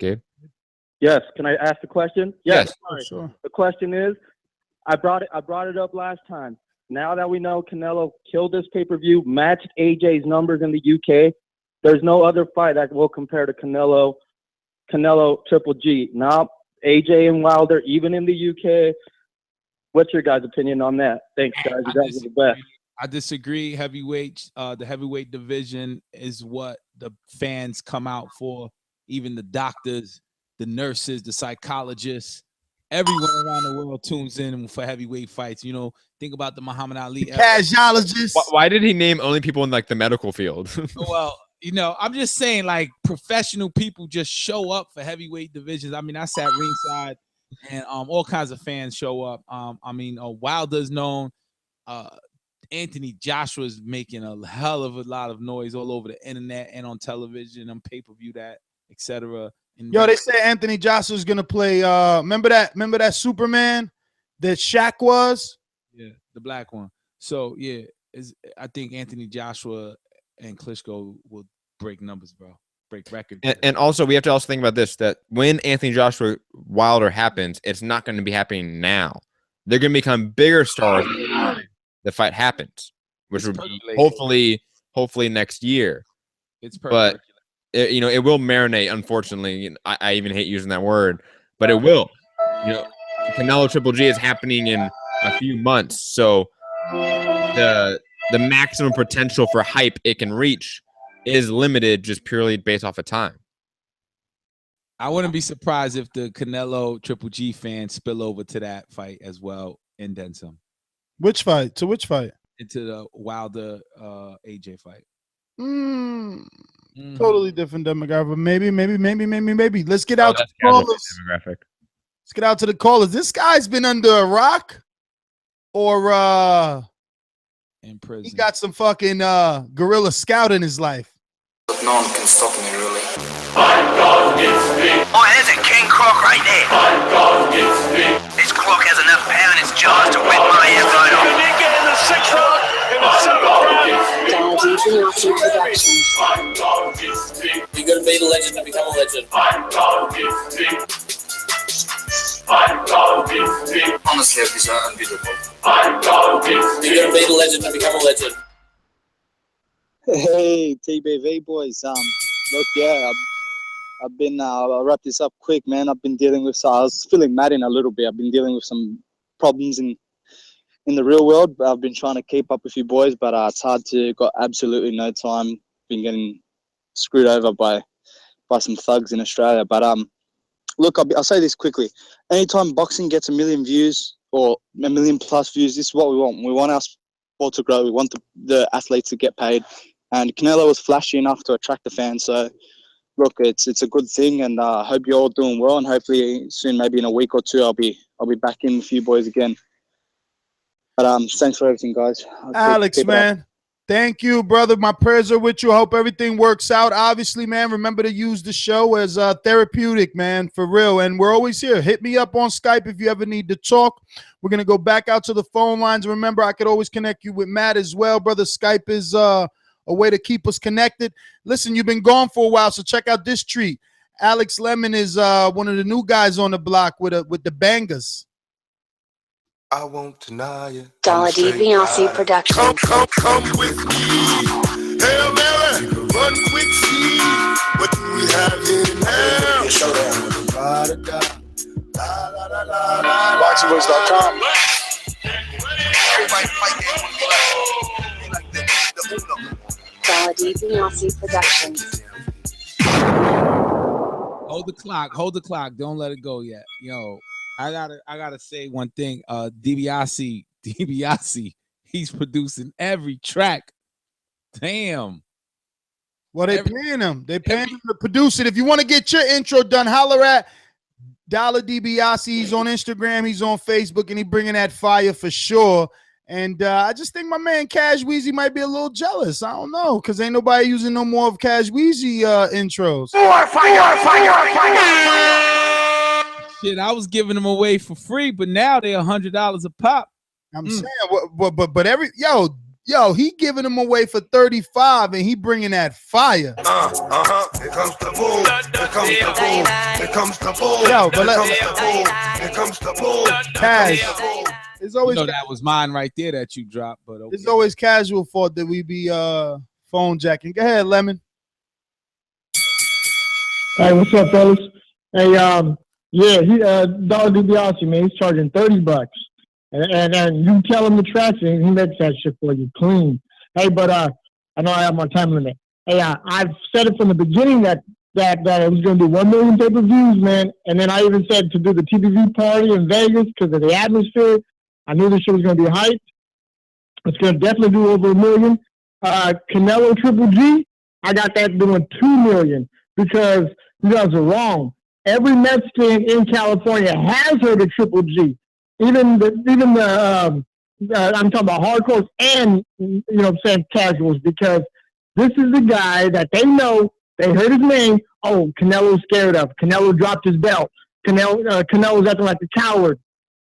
Gabe? Yes. Can I ask the question? Yes. Sorry. Sure. The question is, I brought it up last time. Now that we know Canelo killed this pay-per-view, matched AJ's numbers in the UK, there's no other fight that will compare to Canelo Triple G. Now, AJ and Wilder, even in the UK. What's your guys' opinion on that? Thanks, guys. You guys are the best. I disagree. The heavyweight division is what the fans come out for. Even the doctors, the nurses, the psychologists, everyone around the world tunes in for heavyweight fights. You know, think about the Muhammad Ali. Casuologists. Why did he name only people in like the medical field? Well, you know, I'm just saying, like, professional people just show up for heavyweight divisions. I mean, I sat ringside, and all kinds of fans show up. I mean, Wilder's known. Anthony Joshua's making a hell of a lot of noise all over the internet and on television, on pay-per-view, that, etc. Yo, they say Anthony Joshua's gonna play. Remember that Superman that Shaq was? Yeah, the black one. So yeah, I think Anthony Joshua and Klitschko will break numbers, bro. Break records. And also, we have to also think about this: that when Anthony Joshua Wilder happens, it's not going to be happening now. They're going to become bigger stars. The fight happens, which would be hopefully next year. It's perfect. But it will marinate. Unfortunately, I even hate using that word, but it will. You know, Canelo Triple G is happening in a few months, so the maximum potential for hype it can reach is limited just purely based off of time. I wouldn't be surprised if the Canelo Triple G fans spill over to that fight as well and then some. Which fight? To which fight? Into the Wilder AJ fight. Totally different demographic. Maybe. Let's get out to the callers. Demographic. Let's get out to the callers. This guy's been under a rock, or in prison. He got some fucking guerrilla scout in his life. But no one can stop me, really. Oh, there's a king croc right there. This croc has enough power in its jaws to rip my head right off. You did get in the 6th round, in the 7th round. You gotta be the legend to become a legend. Honestly, these are unbeatable. You gotta be the legend to become a legend. Hey, TBV boys. Look, yeah, I've been. I'll wrap this up quick, man. I've been dealing with. I was feeling mad in a little bit. I've been dealing with some problems in the real world. But I've been trying to keep up with you boys, but it's hard to. Got absolutely no time. Been getting screwed over by some thugs in Australia. But look, I'll say this quickly. Anytime boxing gets 1 million views or 1 million plus views, this is what we want. We want our sport to grow. We want the athletes to get paid. And Canelo was flashy enough to attract the fans. So, look, it's a good thing, and I hope you're all doing well. And hopefully soon, maybe in a week or two, I'll be back in with you boys again. But thanks for everything, guys. Alex, man, Thank you, brother. My prayers are with you. I hope everything works out. Obviously, man, remember to use the show as therapeutic, man, for real. And we're always here. Hit me up on Skype if you ever need to talk. We're going to go back out to the phone lines. Remember, I could always connect you with Matt as well, brother. Skype is a way to keep us connected. Listen, you've been gone for a while, so check out this treat. Alex Lemon is one of the new guys on the block with the bangers. I won't deny it. Dollar DiBiase Productions. Come with me. Hail Mary, run quick, see what do we have here now? ThaBoxingvoice.com. Dollar DiBiase Productions. Hold the clock. Don't let it go yet. Yo, I gotta say one thing. DiBiase, he's producing every track. Damn. Well, they paying him. They paying him to produce it. If you want to get your intro done, holler at Dollar DiBiase. He's on Instagram. He's on Facebook, and he bringing that fire for sure. And I just think my man Cash Weezy might be a little jealous. I don't know, because ain't nobody using no more of Cash Weezy intros. Shit, I was giving them away for free, but now they're $100 a pop. I'm saying, but every he giving them away for $35, and he bringing that fire. Here comes the boom. Here comes the boom. Here comes the boom. Yo, but Here comes the boom. Cash. It's always that was mine right there that you dropped, but okay. It's always casual fault that we be phone jacking. Go ahead, Lemon. Hey, what's up, fellas? Hey, Dollar DiBiase, man, he's charging $30, and you tell him the tracks, and he makes that shit for you clean. Hey, but I know I have my time limit. Hey, I've said it from the beginning that it was going to do 1 million pay-per-views, man, and then I even said to do the TPV party in Vegas because of the atmosphere. I knew this shit was going to be hyped. It's going to definitely do over 1 million. Canelo Triple G, I got that doing 2 million because you guys are wrong. Every Mexican in California has heard of Triple G. Even the I'm talking about hardcores and, casuals, because this is the guy that they know, they heard his name. Oh, Canelo's scared of. Canelo dropped his belt. Canelo's acting like a coward.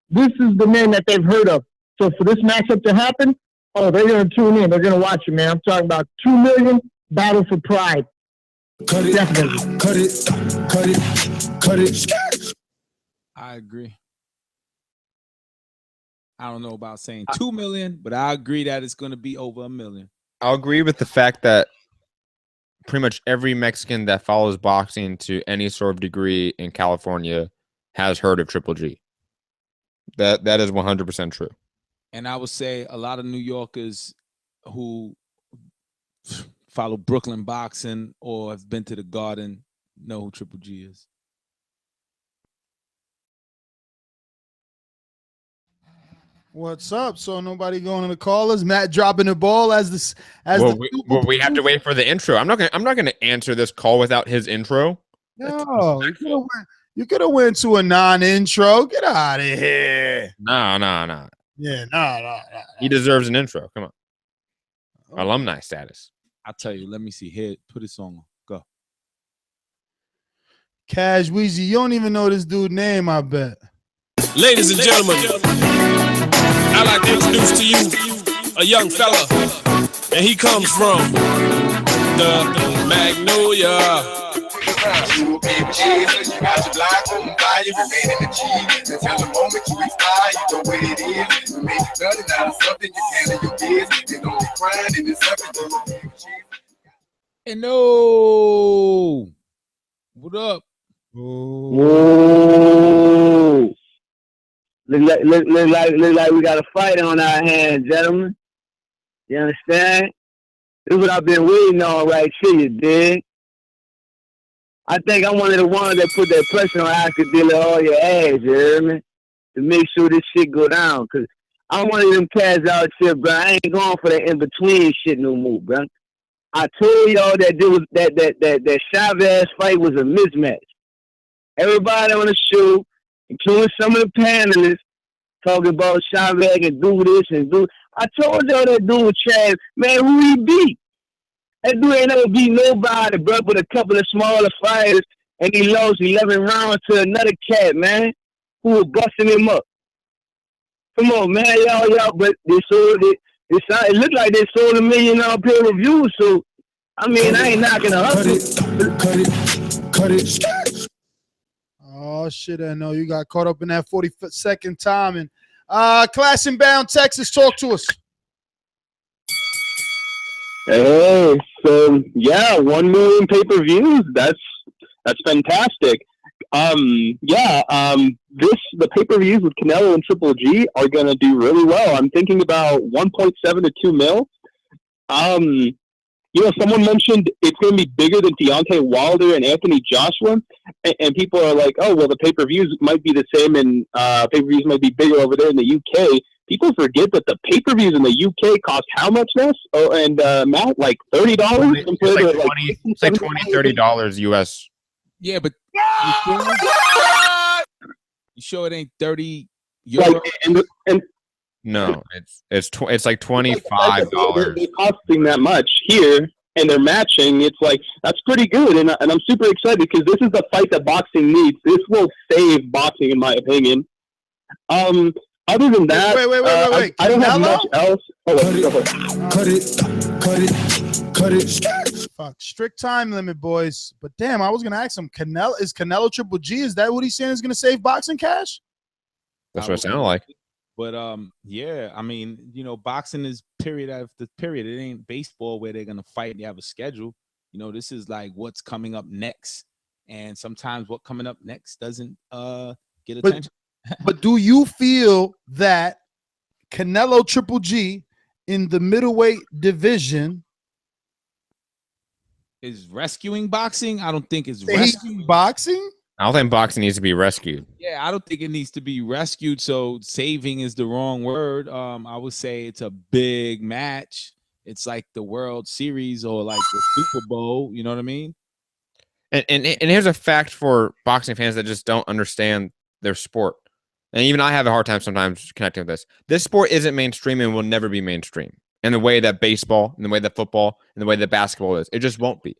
This is the man that they've heard of. So for this matchup to happen, they're going to tune in. They're going to watch it, man. I'm talking about 2 million, battle for pride. Cut it. Definitely. Cut it. I agree. I don't know about saying 2 million, but I agree that it's going to be over 1 million. I'll agree with the fact that pretty much every Mexican that follows boxing to any sort of degree in California has heard of Triple G. That is 100% true. And I would say a lot of New Yorkers who follow Brooklyn boxing or have been to the Garden know who Triple G is. What's up? So nobody going to the callers. Matt dropping the ball we have to wait for the intro. I'm not gonna answer this call without his intro. No, you could have went to a non-intro. Get out of here. No. Yeah, no. He deserves an intro. Come on. Alumni status. I'll tell you. Let me see. Here, put this on. Go. Cash Weezy, you don't even know this dude's name, I bet. Ladies and gentlemen, I'd like to introduce to you a young fella, and he comes from the Magnolia. You baby Jesus, you got your black on fire, you made it achieve. Until the moment you expire, you know what it is. You make it nothing out of something, you handle your business. You don't be crying in this something. Hey, no. What up? Whoa. Look like we got a fight on our hands, gentlemen. You understand? This is what I've been waiting on right here, you dig? I think I'm one of the ones that put that pressure on Oscar De La Hoya ass, you hear me? To make sure this shit go down. Because I'm one of them cats out here, bro. I ain't going for that in-between shit no more, bro. I told y'all that Chavez fight was a mismatch. Everybody on the show, including some of the panelists, talking about Chavez and do this and do. I told y'all that dude Chad, man, who he beat? That dude ain't never beat nobody, bro, but a couple of smaller fighters, and he lost 11 rounds to another cat, man, who was busting him up. Come on, man, y'all, but they sold it. It looked like they sold $1 million pay-per-view, so, I mean, I ain't knocking the hustle. Cut it. Oh, shit, I know. You got caught up in that 42nd time. And Class and Bound, Texas, talk to us. Hey, so yeah, 1 million pay-per-views. That's fantastic. The pay-per-views with Canelo and Triple G are gonna do really well. I'm thinking about 1.7 to 2 mil. Someone mentioned it's gonna be bigger than Deontay Wilder and Anthony Joshua, and people are like, oh well, the pay-per-views might be the same, and pay-per-views might be bigger over there in the UK. People forget that the pay-per-views in the UK cost how much, Ness? Oh, and Matt, like $30 compared to like it's like $20-$30 US. Yeah, but you sure it ain't 30 euros? No, it's like $25. They're costing that much here, and they're matching. It's like that's pretty good, and I'm super excited because this is the fight that boxing needs. This will save boxing, in my opinion. Other than that, wait. I don't have much else. Cut it. Fuck, strict time limit, boys. But damn, I was gonna ask him. Is Canelo Triple G? Is that what he's saying is gonna save boxing cash? That's what it sounded like. But yeah, I mean, boxing is period after period. It ain't baseball where they're gonna fight and you have a schedule. This is like what's coming up next, and sometimes what coming up next doesn't get attention. But do you feel that Canelo Triple G in the middleweight division is rescuing boxing? I don't think it's rescuing boxing. I don't think boxing needs to be rescued. Yeah, I don't think it needs to be rescued. So saving is the wrong word. I would say it's a big match. It's like the World Series or like the Super Bowl. You know what I mean? And here's a fact for boxing fans that just don't understand their sport. And even I have a hard time sometimes connecting with this. This sport isn't mainstream and will never be mainstream in the way that baseball, in the way that football, in the way that basketball is. It just won't be.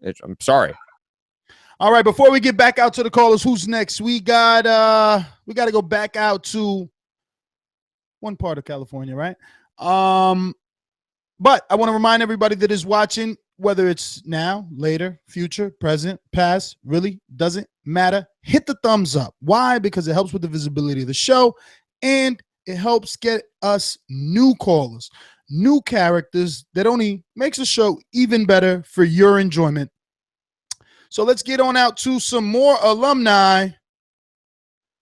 I'm sorry. All right, before we get back out to the callers, who's next? We got to go back out to one part of California, right? But I want to remind everybody that is watching, whether it's now, later, future, present, past, really doesn't matter. Hit the thumbs up. Why? Because it helps with the visibility of the show, and it helps get us new callers, new characters that only makes the show even better for your enjoyment. So let's get on out to some more alumni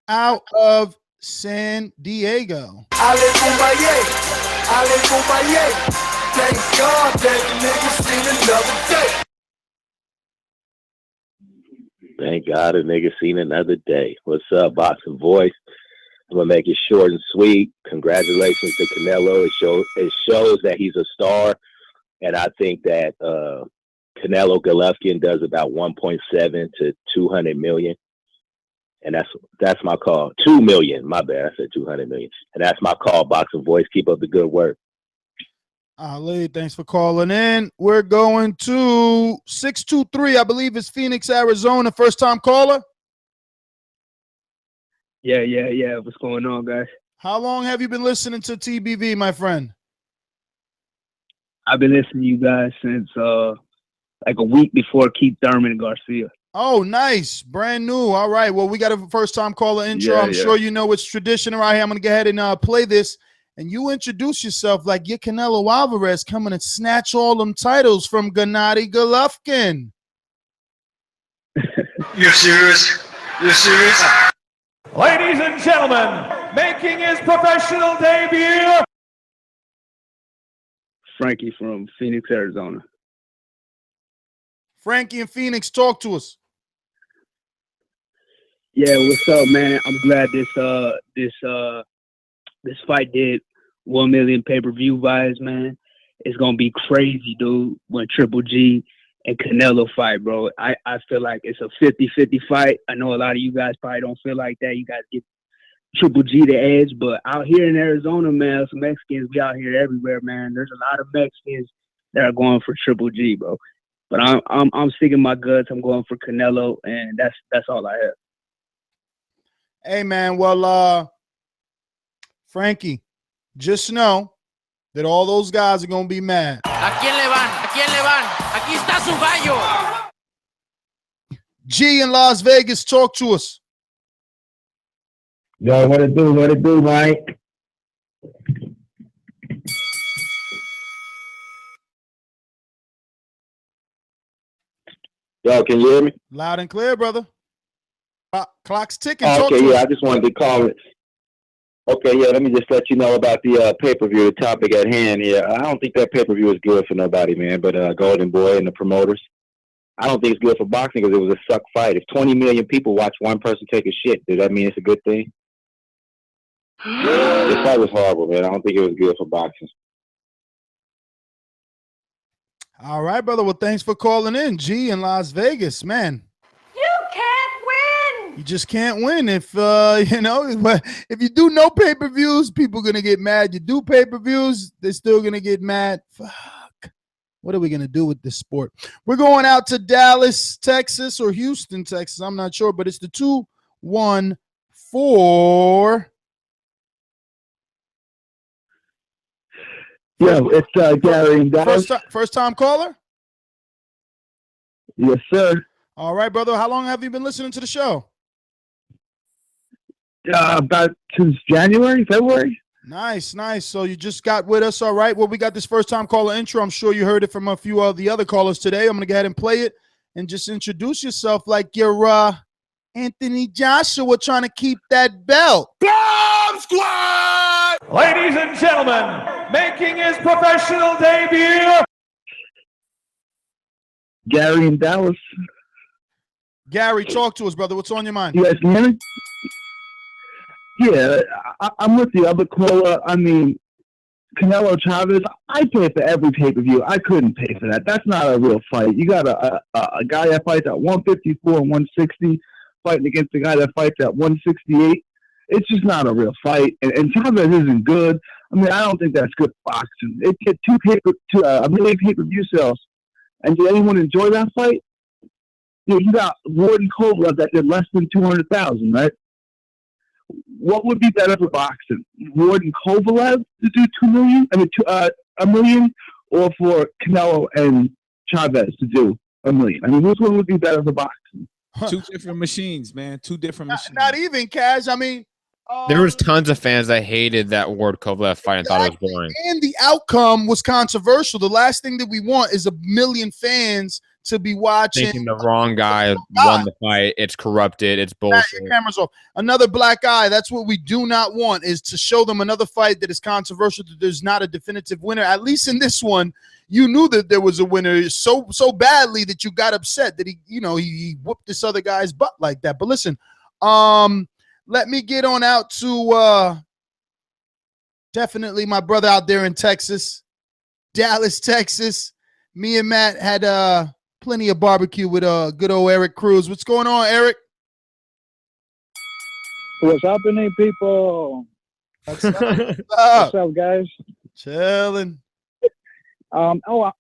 out of San Diego. Thank God that niggas seen another day. Thank God a nigga seen another day. What's up, Boxing Voice? I'm gonna make it short and sweet. Congratulations to Canelo. It shows that he's a star, and I think that Canelo Golovkin does about 1.7 to 200 million, and that's my call. 2 million, my bad. I said 200 million, and that's my call. Boxing Voice, keep up the good work. Ali, thanks for calling in. We're going to 623, I believe it's Phoenix, Arizona. First time caller. Yeah. What's going on, guys? How long have you been listening to TBV, my friend? I've been listening to you guys since like a week before Keith Thurman and Garcia. Oh, nice. Brand new. All right. Well, we got a first time caller intro. I'm sure you know it's tradition right here. I'm going to go ahead and play this. And you introduce yourself like you're Canelo Alvarez coming and snatch all them titles from Gennady Golovkin. You're serious? You're serious? Ladies and gentlemen, making his professional debut, Frankie from Phoenix, Arizona. Frankie in Phoenix, talk to us. Yeah, what's up, man? I'm glad this fight did 1 million pay-per-view buys, man. It's gonna be crazy, dude, when Triple G and Canelo fight, bro. I feel like it's a 50-50 fight. I know a lot of you guys probably don't feel like that. You guys get Triple G the edge. But out here in Arizona, man, some Mexicans, we out here everywhere, man. There's a lot of Mexicans that are going for Triple G, bro. But I'm sticking my guts. I'm going for Canelo, and that's all I have. Hey, man. Well, Frankie, just know that all those guys are gonna be mad. ¿A quién le van? ¿A quién le van? Aquí está su gallo. G in Las Vegas, talk to us. Yo, what it do? What it do, Mike? Yo, can you hear me? Loud and clear, brother. Clock's ticking. Oh, Talk okay, to yeah, us. I just wanted to call it. Okay, yeah, let me just let you know about the pay-per-view, the topic at hand here. I don't think that pay-per-view is good for nobody, man, but Golden Boy and the promoters. I don't think it's good for boxing because it was a suck fight. If 20 million people watch one person take a shit, does that mean it's a good thing? The fight was horrible, man. I don't think it was good for boxing. All right, brother. Well, thanks for calling in, G in Las Vegas, man. You can't win. You just can't win if if you do no pay-per-views, people are gonna get mad. You do pay-per-views, they're still gonna get mad. Fuck. What are we gonna do with this sport? We're going out to Dallas, Texas, or Houston, Texas. I'm not sure, but it's the 214. Yeah, it's Gary and Dallas. First time caller? Yes, sir. All right, brother. How long have you been listening to the show? About since January, February. Nice. So you just got with us. All right. Well, we got this first time caller intro. I'm sure you heard it from a few of the other callers today. I'm going to go ahead and play it and just introduce yourself like you're Anthony Joshua trying to keep that belt. Bomb Squad! Ladies and gentlemen, making his professional debut, Gary in Dallas. Gary, talk to us, brother. What's on your mind? Yes, man. Yeah, I'm with you. I'm a caller. I mean, Canelo Chavez, I pay for every pay-per-view. I couldn't pay for that. That's not a real fight. You got a guy that fights at 154 and 160 fighting against a guy that fights at 168. It's just not a real fight. And Chavez isn't good. I mean, I don't think that's good boxing. It get a million pay-per-view sales. And did anyone enjoy that fight? You got Warden Kovalev that did less than 200,000, right? What would be better for boxing? Warden Kovalev to do 2 million? I mean, $1 million, or for Canelo and Chavez to do $1 million? I mean, which one would be better for boxing? Two different machines, man. Two different machines. Not even, Cash. I mean, there was tons of fans that hated that Ward Kovalev fight and thought it was boring. And the outcome was controversial. The last thing that we want is 1 million fans to be watching. Thinking the wrong guy won the fight. It's corrupted. It's bullshit. Your camera's off. Another black eye. That's what we do not want, is to show them another fight that is controversial, that there's not a definitive winner. At least in this one, you knew that there was a winner so badly that you got upset that he whooped this other guy's butt like that. But listen, let me get on out to definitely my brother out there in Texas, Dallas, Texas. Me and Matt had plenty of barbecue with good old Eric Cruz. What's going on, Eric? What's happening, people? What's up? What's up, guys? Chilling. So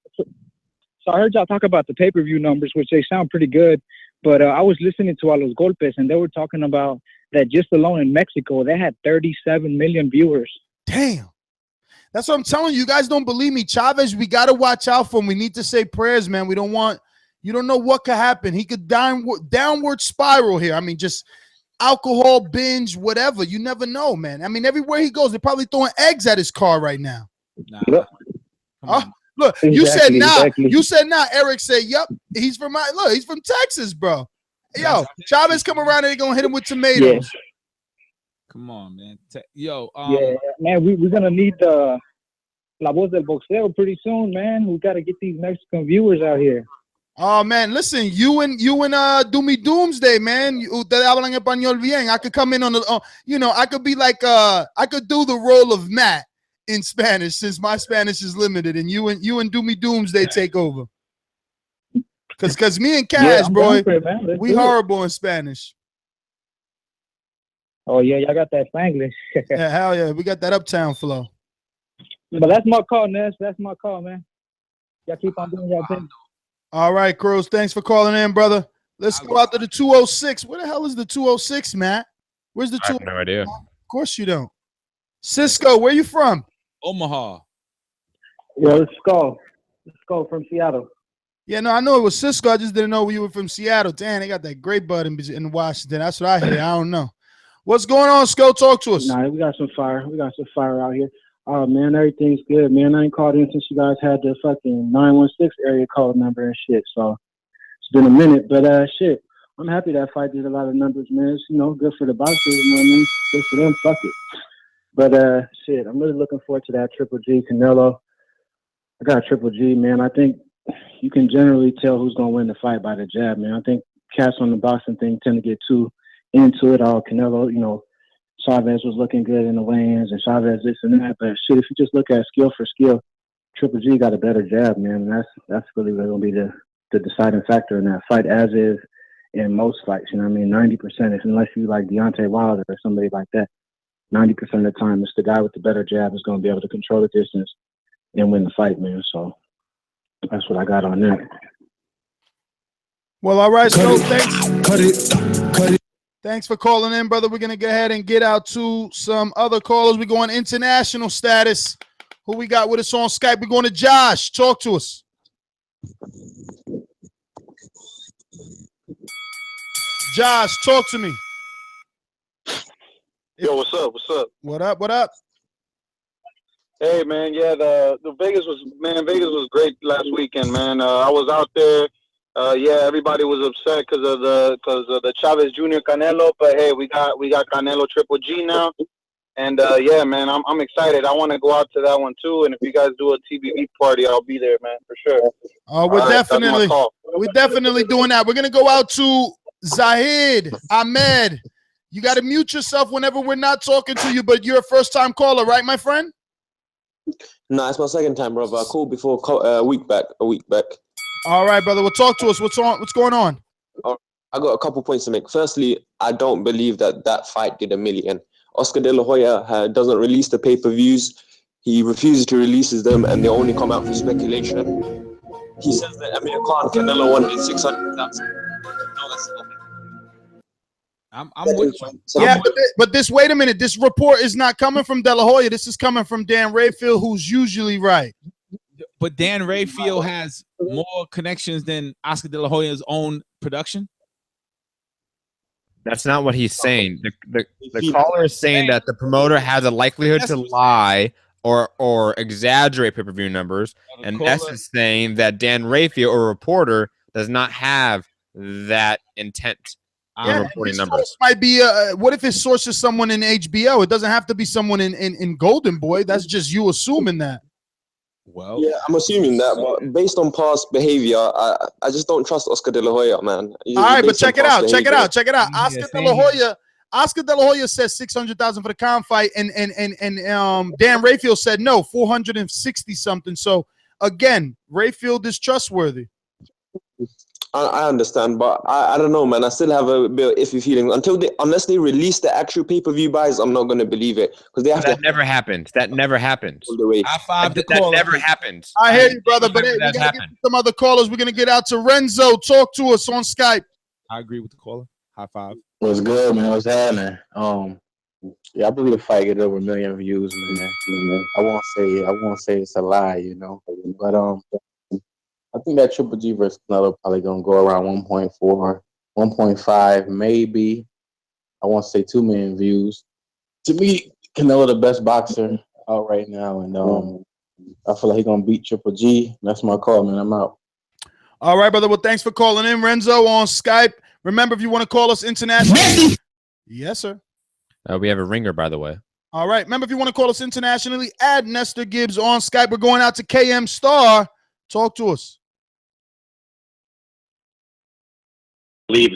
I heard y'all talk about the pay-per-view numbers, which they sound pretty good. But I was listening to A Los Golpes, and they were talking about that just alone in Mexico, they had 37 million viewers. Damn. That's what I'm telling you. You guys don't believe me. Chavez, we got to watch out for him. We need to say prayers, man. You don't know what could happen. He could downward spiral here. I mean, just alcohol binge, whatever. You never know, man. I mean, everywhere he goes, they're probably throwing eggs at his car right now. Nah. Look, Exactly, you said nah. exactly. You said nah. Eric said, yep. He's from he's from Texas, bro. Yo, Chavez come around and they're gonna hit him with tomatoes. Yeah. Come on, man. Yeah, man, we're gonna need the La Voz del Boxeo pretty soon, man. We gotta get these Mexican viewers out here. Oh man, listen, you and Doomsday, man. Ustedes hablan español bien. I could come in on the, I could be like, I could do the role of Matt in Spanish, since my Spanish is limited, and you and Doomsday take over. Cause me and Cash, I'm bro, down for it, man. Let's we do it. horrible in Spanish. Oh yeah, y'all got that Spanglish. Yeah, hell yeah, we got that uptown flow. But that's my call, Ness. That's my call, man. Y'all keep on doing y'all thing. All right, Cruz. Thanks for calling in, brother. Let's go out to the 206. Where the hell is the 206, Matt? Where's the 206? I have no idea. Of course you don't. Cisco, where you from? Omaha. Yo, it's Skull. It's Skull from Seattle. Yeah, no, I know it was Cisco. I just didn't know you were from Seattle. Damn, they got that great bud in Washington. That's what I hear. I don't know. What's going on, Skull? Talk to us. Nah, we got some fire. We got some fire out here. Oh, man, everything's good, man. I ain't called in since you guys had the fucking 916 area code number and shit, so it's been a minute. But, shit, I'm happy that fight did a lot of numbers, man. It's, good for the boxers, you know what I mean? Good for them, fuck it. But, shit, I'm really looking forward to that Triple G Canelo. I got Triple G, man. I think you can generally tell who's going to win the fight by the jab, man. I think cats on the boxing thing tend to get too into it all. Canelo, Chavez was looking good in the weigh-ins and Chavez this and that. But shit, if you just look at skill for skill, Triple G got a better jab, man. And that's really going to be the deciding factor in that fight, as is in most fights. You know what I mean? 90%, unless you like Deontay Wilder or somebody like that, 90% of the time, it's the guy with the better jab is going to be able to control the distance and win the fight, man. So that's what I got on that. Well, all right, so thanks. Thanks for calling in, brother. We're going to go ahead and get out to some other callers. We're going international status. Who we got with us on Skype? We're going to Josh. Talk to us. Josh, talk to me. Yo, what's up? What's up? What up? What up? Hey, man. Yeah, the Vegas was great last weekend, man. I was out there. Yeah, everybody was upset because of the Chavez Jr. Canelo, but hey, we got Canelo Triple G now, and yeah, man, I'm excited. I want to go out to that one too, and if you guys do a TBV party, I'll be there, man, for sure. We're definitely doing that. We're gonna go out to Zahid Ahmed. You got to mute yourself whenever we're not talking to you, but you're a first-time caller, right, my friend? Nah, it's my second time, brother. I called before a week back. All right, brother. Well, talk to us. What's going on? I got a couple points to make. Firstly, I don't believe that fight did $1 million. Oscar De La Hoya doesn't release the pay-per-views. He refuses to release them, and they only come out for speculation. He says that Amir Khan, Canelo wanted 600,000. No, that's not. I'm with you. Yeah, but this. Wait a minute. This report is not coming from De La Hoya. This is coming from Dan Rafael, who's usually right. But Dan Rafael has more connections than Oscar De La Hoya's own production. That's not what he's saying. The caller is saying that the promoter has a likelihood to lie or exaggerate pay-per-view numbers, and S is saying that Dan Rafael, or a reporter, does not have that intent. Reporting numbers might be what if his source is someone in HBO? It doesn't have to be someone in Golden Boy. That's just you assuming that. Well, yeah, I'm assuming that, but based on past behavior, I just don't trust Oscar De La Hoya, man. All right, but check it out. Oscar De La Hoya says 600,000 for the Khan fight, and Dan Rafael said no, 460 something. So again, Rafael is trustworthy. I understand, but I don't know, man. I still have a bit of iffy feeling unless they release the actual pay-per-view buys. I'm not going to believe it because they have that never happened. That never happened. High five the caller. That never happened. I hear you, brother. But hey, we gotta get to some other callers. We're gonna get out to Renzo. Talk to us on Skype. I agree with the caller. High five. What's good, man? What's happening? Yeah, I believe the fight get over 1 million views, man. I won't say it's a lie, but I think that Triple G versus Canelo probably gonna go around 1.4, 1.5, maybe. I won't say 2 million views. To me, Canelo the best boxer out right now, and I feel like he's gonna beat Triple G. That's my call, man. I'm out. All right, brother. Well, thanks for calling in, Renzo, on Skype. Remember, if you want to call us internationally, yes, sir. We have a ringer, by the way. All right. Remember, if you want to call us internationally, add Nestor Gibbs on Skype. We're going out to KM Star. Talk to us. I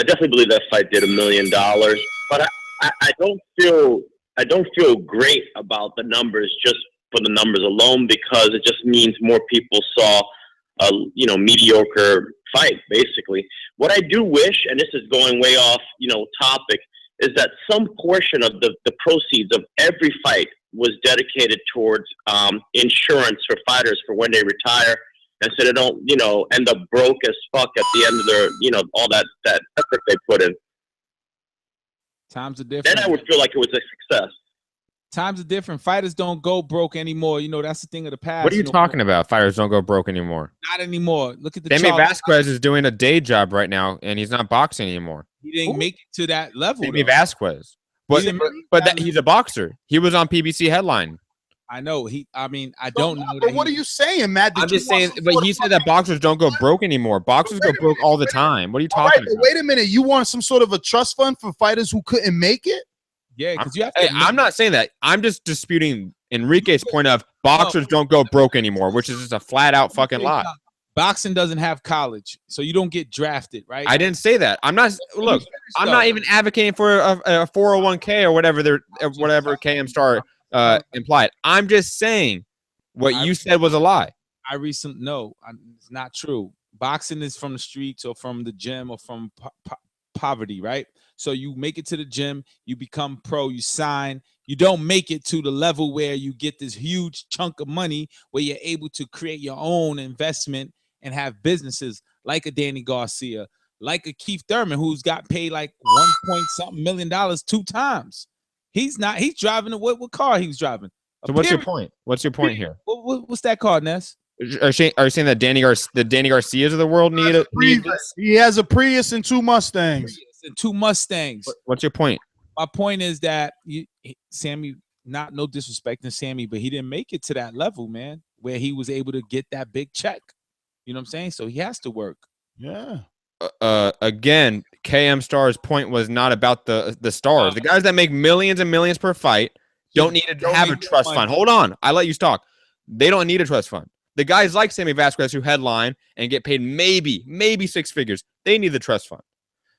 definitely believe that fight did $1 million, but I don't feel great about the numbers just for the numbers alone, because it just means more people saw a mediocre fight. Basically, what I do wish, and this is going way off topic, is that some portion of the proceeds of every fight was dedicated towards insurance for fighters for when they retire, and so they don't, end up broke as fuck at the end of their, all that effort they put in. Times are different. Then I would feel like it was a success. Times are different. Fighters don't go broke anymore. That's the thing of the past. What are you talking about? Fighters don't go broke anymore. Not anymore. Look at the Sammy Vasquez is doing a day job right now, and he's not boxing anymore. He didn't make it to that level. Sammy Vasquez. But he's a boxer. He was on PBC headline. I know. I don't know. But what are you saying, Matt? I'm just saying, but he said that boxers don't go broke anymore. Boxers go broke all the time. What are you talking about? Wait a minute. You want some sort of a trust fund for fighters who couldn't make it? Yeah, because you have to. I'm not saying that. I'm just disputing Enrique's point of boxers don't go broke anymore, which is just a flat out fucking lie. Boxing doesn't have college, so you don't get drafted, right? I didn't say that. I'm not. Look, I'm not even advocating for a 401k or whatever whatever KM Star implied. I'm just saying what you said was a lie. It's not true. Boxing is from the streets or from the gym or from poverty, right? So you make it to the gym, you become pro, you sign. You don't make it to the level where you get this huge chunk of money where you're able to create your own investment and have businesses like a Danny Garcia, like a Keith Thurman, who's got paid like $1 million 2 times. He's driving what car he's driving. So what's your point? What's your point here? What's that car, Ness? Are you saying that the Danny Garcias of the world need this? He has a Prius and 2 Mustangs. And 2 Mustangs. What's your point? My point is that Sammy, no disrespect to Sammy, but he didn't make it to that level, man, where he was able to get that big check. You know what I'm saying? So he has to work. Yeah. Again, KM Star's point was not about the stars. The guys that make millions and millions per fight don't need to have a trust fund. Hold on. I let you talk. They don't need a trust fund. The guys like Sammy Vasquez who headline and get paid maybe 6 figures, they need the trust fund.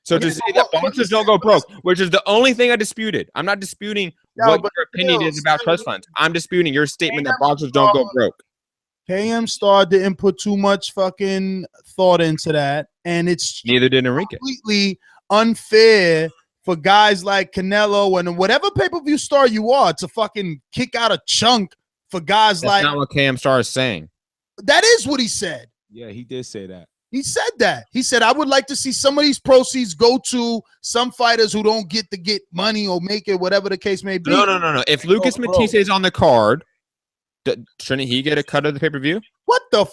So to say that boxers don't go broke, which is the only thing I disputed. I'm not disputing what your opinion is about trust funds. I'm disputing your statement that boxers don't go broke. KM Star didn't put too much fucking thought into that, and it's neither did Enrique. Completely unfair for guys like Canelo and whatever pay-per-view star you are to fucking kick out a chunk for guys That's like. That's not what KM Star is saying. That is what he said. Yeah, he did say that. He said that. He said, I would like to see some of these proceeds go to some fighters who don't get money or make it, whatever the case may be. No. If Lucas Matisse is on the card, shouldn't he get a cut of the pay-per-view? What the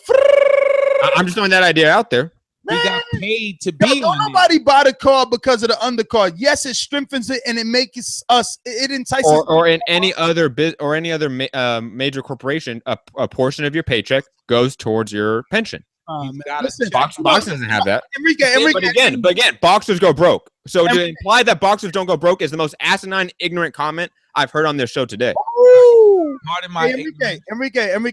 I'm just throwing that idea out there. He got paid to be on nobody buy the card because of the undercard. Yes, it strengthens it and it makes us. It entices. Or in any other major corporation, a portion of your paycheck goes towards your pension. Listen, boxing doesn't have that. Enrique, but again, boxers go broke. So to imply that boxers don't go broke is the most asinine, ignorant comment I've heard on this show today. Enrique, let me.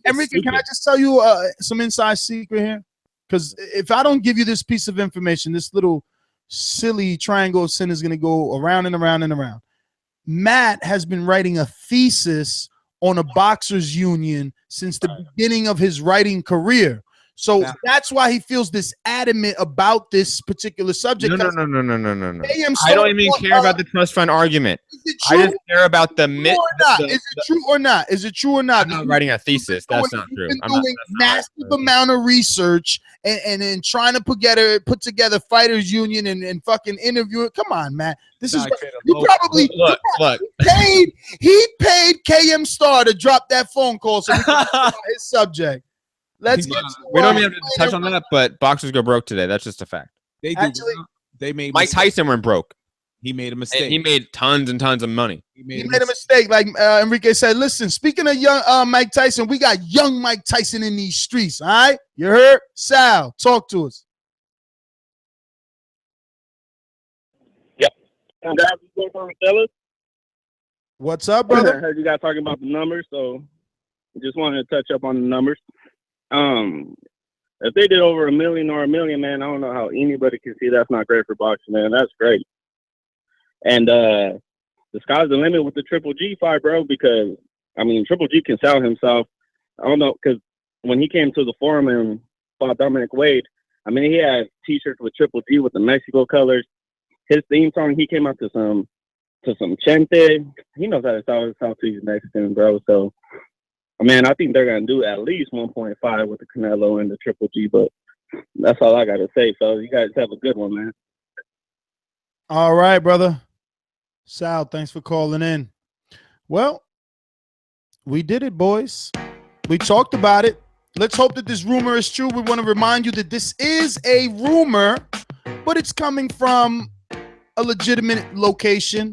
Enrique, can I just tell you some inside secret here? Because if I don't give you this piece of information, this little silly triangle of sin is going to go around and around and around. Matt has been writing a thesis on a boxers union since the beginning of his writing career. So that's why he feels this adamant about this particular subject. No. I don't even care about the trust fund argument. I just care about the myth. Is it true or not? Is it true or not? I'm not writing a thesis. That's not true. I'm doing massive amount of research and trying to put together fighters union and fucking interview it. Come on, man. This is you probably look. He paid KM Star to drop that phone call so we can talk about his subject. We don't even have to touch on that, but boxers go broke today. That's just a fact. They do. Actually, they made Mike Tyson went broke. He made a mistake. And he made tons and tons of money. He made a mistake. Like Enrique said, listen, speaking of young Mike Tyson, we got young Mike Tyson in these streets. All right. You heard? Sal, talk to us. Yep. What's up, brother? I heard you guys talking about the numbers, so just wanted to touch up on the numbers. If they did over 1 million or 1 million, man, I don't know how anybody can see that's not great for boxing, man. That's great. And the sky's the limit with the Triple G fight, bro, because, I mean, Triple G can sell himself. I don't know, because when he came to the forum and fought Dominic Wade, I mean, he had T-shirts with Triple G with the Mexico colors. his theme song, he came out to some Chente. He knows how to talk to his Mexican, bro. So, man, I think they're gonna do at least 1.5 with the Canelo and the Triple G. But that's all I gotta say, fellas. You guys have a good one, man. All right, brother. Sal, thanks for calling in. Well, we did it, boys. We talked about it. Let's hope that this rumor is true. We want to remind you that this is a rumor, but it's coming from a legitimate location.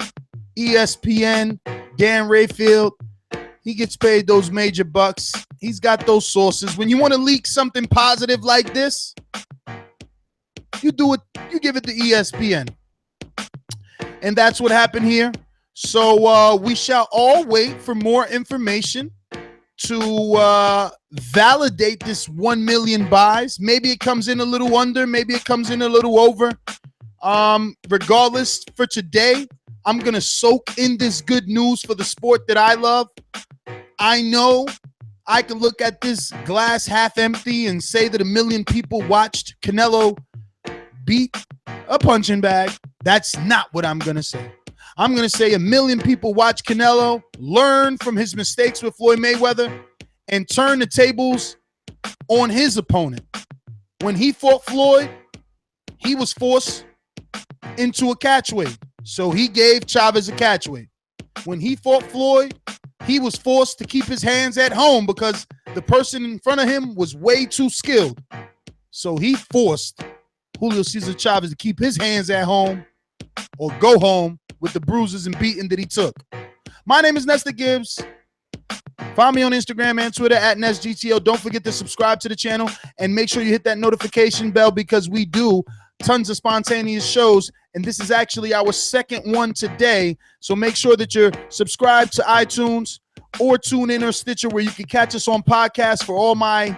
ESPN, Dan Rafael. He gets paid those major bucks. He's got those sources. When you want to leak something positive like this, you do it. You give it to ESPN. And that's what happened here. So we shall all wait for more information to validate this 1 million buys. Maybe it comes in a little under. Maybe it comes in a little over. Regardless, for today, I'm going to soak in this good news for the sport that I love. I know I can look at this glass half empty and say that 1 million people watched Canelo beat a punching bag. That's not what I'm going to say. I'm going to say 1 million people watch Canelo learn from his mistakes with Floyd Mayweather and turn the tables on his opponent. When he fought Floyd, he was forced into a catchweight. So he gave Chavez a catchweight. When he fought Floyd, he was forced to keep his hands at home because the person in front of him was way too skilled. So he forced Julio Cesar Chavez to keep his hands at home or go home with the bruises and beating that he took. My name is Nestor Gibbs. Find me on Instagram and Twitter at NestGTO. Don't forget to subscribe to the channel and make sure you hit that notification bell because we do tons of spontaneous shows, and this is actually our second one today. So make sure that you're subscribed to iTunes or TuneIn or Stitcher where you can catch us on podcasts for all my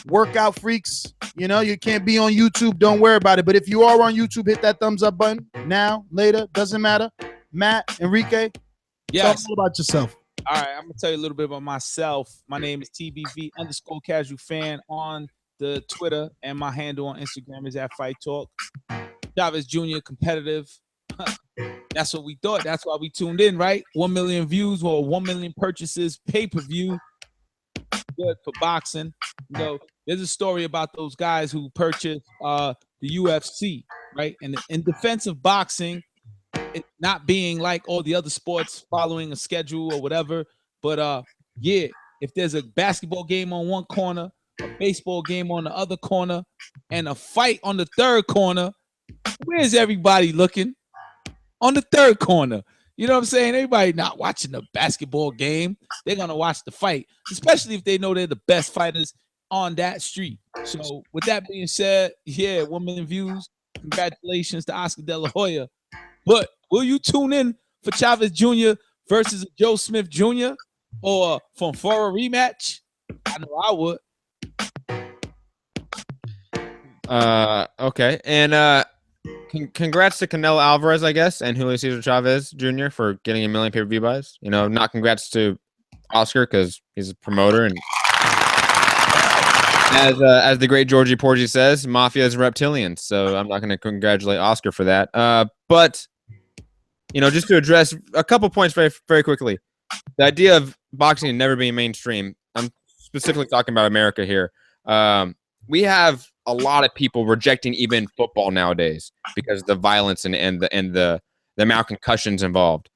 workout freaks. You know, you can't be on YouTube. Don't worry about it. But if you are on YouTube, hit that thumbs up button now, later. Doesn't matter. Matt, Enrique, Yes. talk about yourself. All right, I'm going to tell you a little bit about myself. My name is TBV_casual_fan on the Twitter, and my handle on Instagram is at Fight Talk. Chavez Jr. competitive. That's what we thought. That's why we tuned in, right? 1 million views or 1 million purchases, pay-per-view. Good for boxing. You know, there's a story about those guys who purchased the UFC, right? And in defense of boxing, it not being like all the other sports following a schedule or whatever, but yeah, if there's a basketball game on one corner, a baseball game on the other corner, and a fight on the third corner, where's everybody looking? On the third corner. You know what I'm saying? Everybody not watching the basketball game. They're going to watch the fight, especially if they know they're the best fighters on that street. So with that being said, yeah, 1 million views. Congratulations to Oscar De La Hoya. But will you tune in for Chavez Jr. versus Joe Smith Jr. or for a rematch? I know I would. Okay. And congrats to Canelo Alvarez, I guess, and Julio Cesar Chavez Jr. for getting 1 million pay-per-view buys. You know, not congrats to Oscar because he's a promoter, and as the great Georgie Porgy says, mafia is reptilians. So I'm not going to congratulate Oscar for that. But you know, just to address a couple points very, very quickly, the idea of boxing never being mainstream. I'm specifically talking about America here. We have a lot of people rejecting even football nowadays because of the violence and the amount of concussions involved.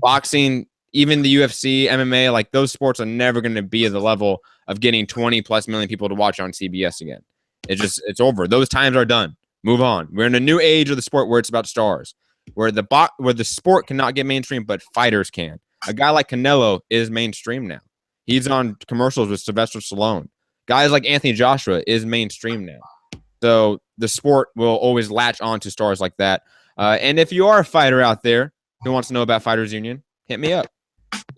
Boxing, even the UFC, MMA, like those sports are never going to be at the level of getting 20+ million people to watch on CBS again. It's over. Those times are done. Move on. We're in a new age of the sport where it's about stars, where the sport cannot get mainstream, but fighters can. A guy like Canelo is mainstream now. He's on commercials with Sylvester Stallone. Guys like Anthony Joshua is mainstream now. So the sport will always latch on to stars like that. And if you are a fighter out there who wants to know about Fighters Union, hit me up.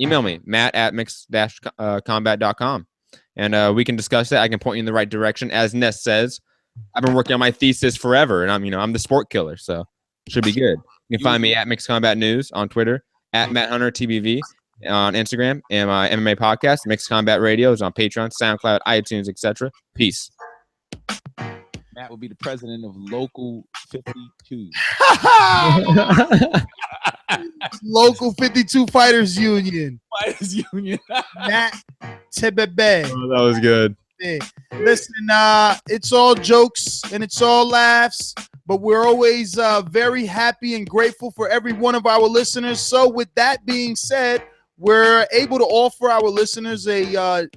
Email me, matt@mix-combat.com. And we can discuss that. I can point you in the right direction. As Ness says, I've been working on my thesis forever, and I'm the sport killer, so should be good. You can find me at Mixed Combat News on Twitter, at Matt Hunter TBV on Instagram, and my MMA podcast, Mixed Combat Radio, is on Patreon, SoundCloud, iTunes, etc. Peace. Matt would be the president of Local 52. Local 52 Fighters Union. Fighters Union. Matt Tebebe. Oh, that was good. Hey, listen, it's all jokes and it's all laughs, but we're always very happy and grateful for every one of our listeners. So with that being said, we're able to offer our listeners a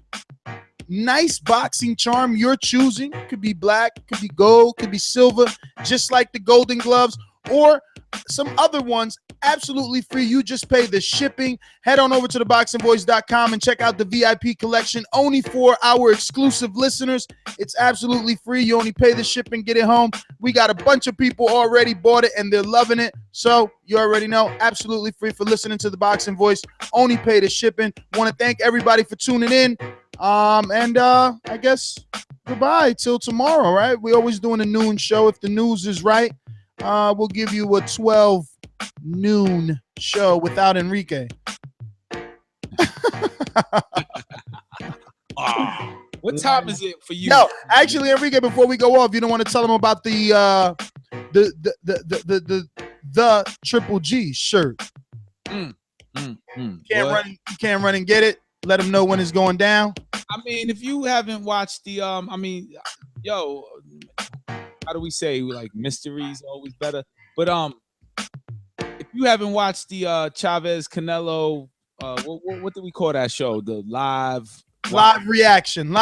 nice boxing charm you're choosing. Could be black, could be gold, could be silver, just like the Golden Gloves, or some other ones absolutely free. You just pay the shipping. Head on over to ThaBoxingVoice.com and check out the VIP collection only for our exclusive listeners. It's absolutely free. You only pay the shipping, get it home. We got a bunch of people already bought it and they're loving it. So you already know, absolutely free for listening to The Boxing Voice. Only pay the shipping. Want to thank everybody for tuning in. I guess goodbye till tomorrow, right? We're always doing a noon show. If the news is right, we'll give you a 12 noon show without Enrique. What time is it for you? No, actually, Enrique, before we go off, you don't want to tell them about the Triple G shirt. Can't Can't run and get it. Let them know when it's going down. I mean, if you haven't watched the, how do we say, like, mysteries always better? But if you haven't watched the Chavez Canelo, what do we call that show? The live reaction. The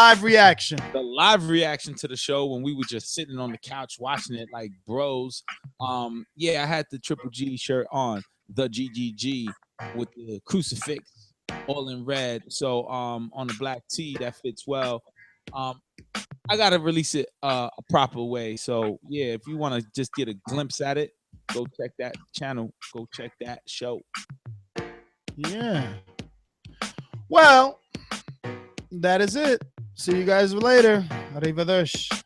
live reaction to the show when we were just sitting on the couch watching it like bros. I had the Triple G shirt on, the GGG with the crucifix all in red. So on the black tee that fits well. I gotta release it a proper way. So yeah, if you want to just get a glimpse at it, go check that channel. Go check that show. Yeah. Well, that is it. See you guys later. Arrivederci.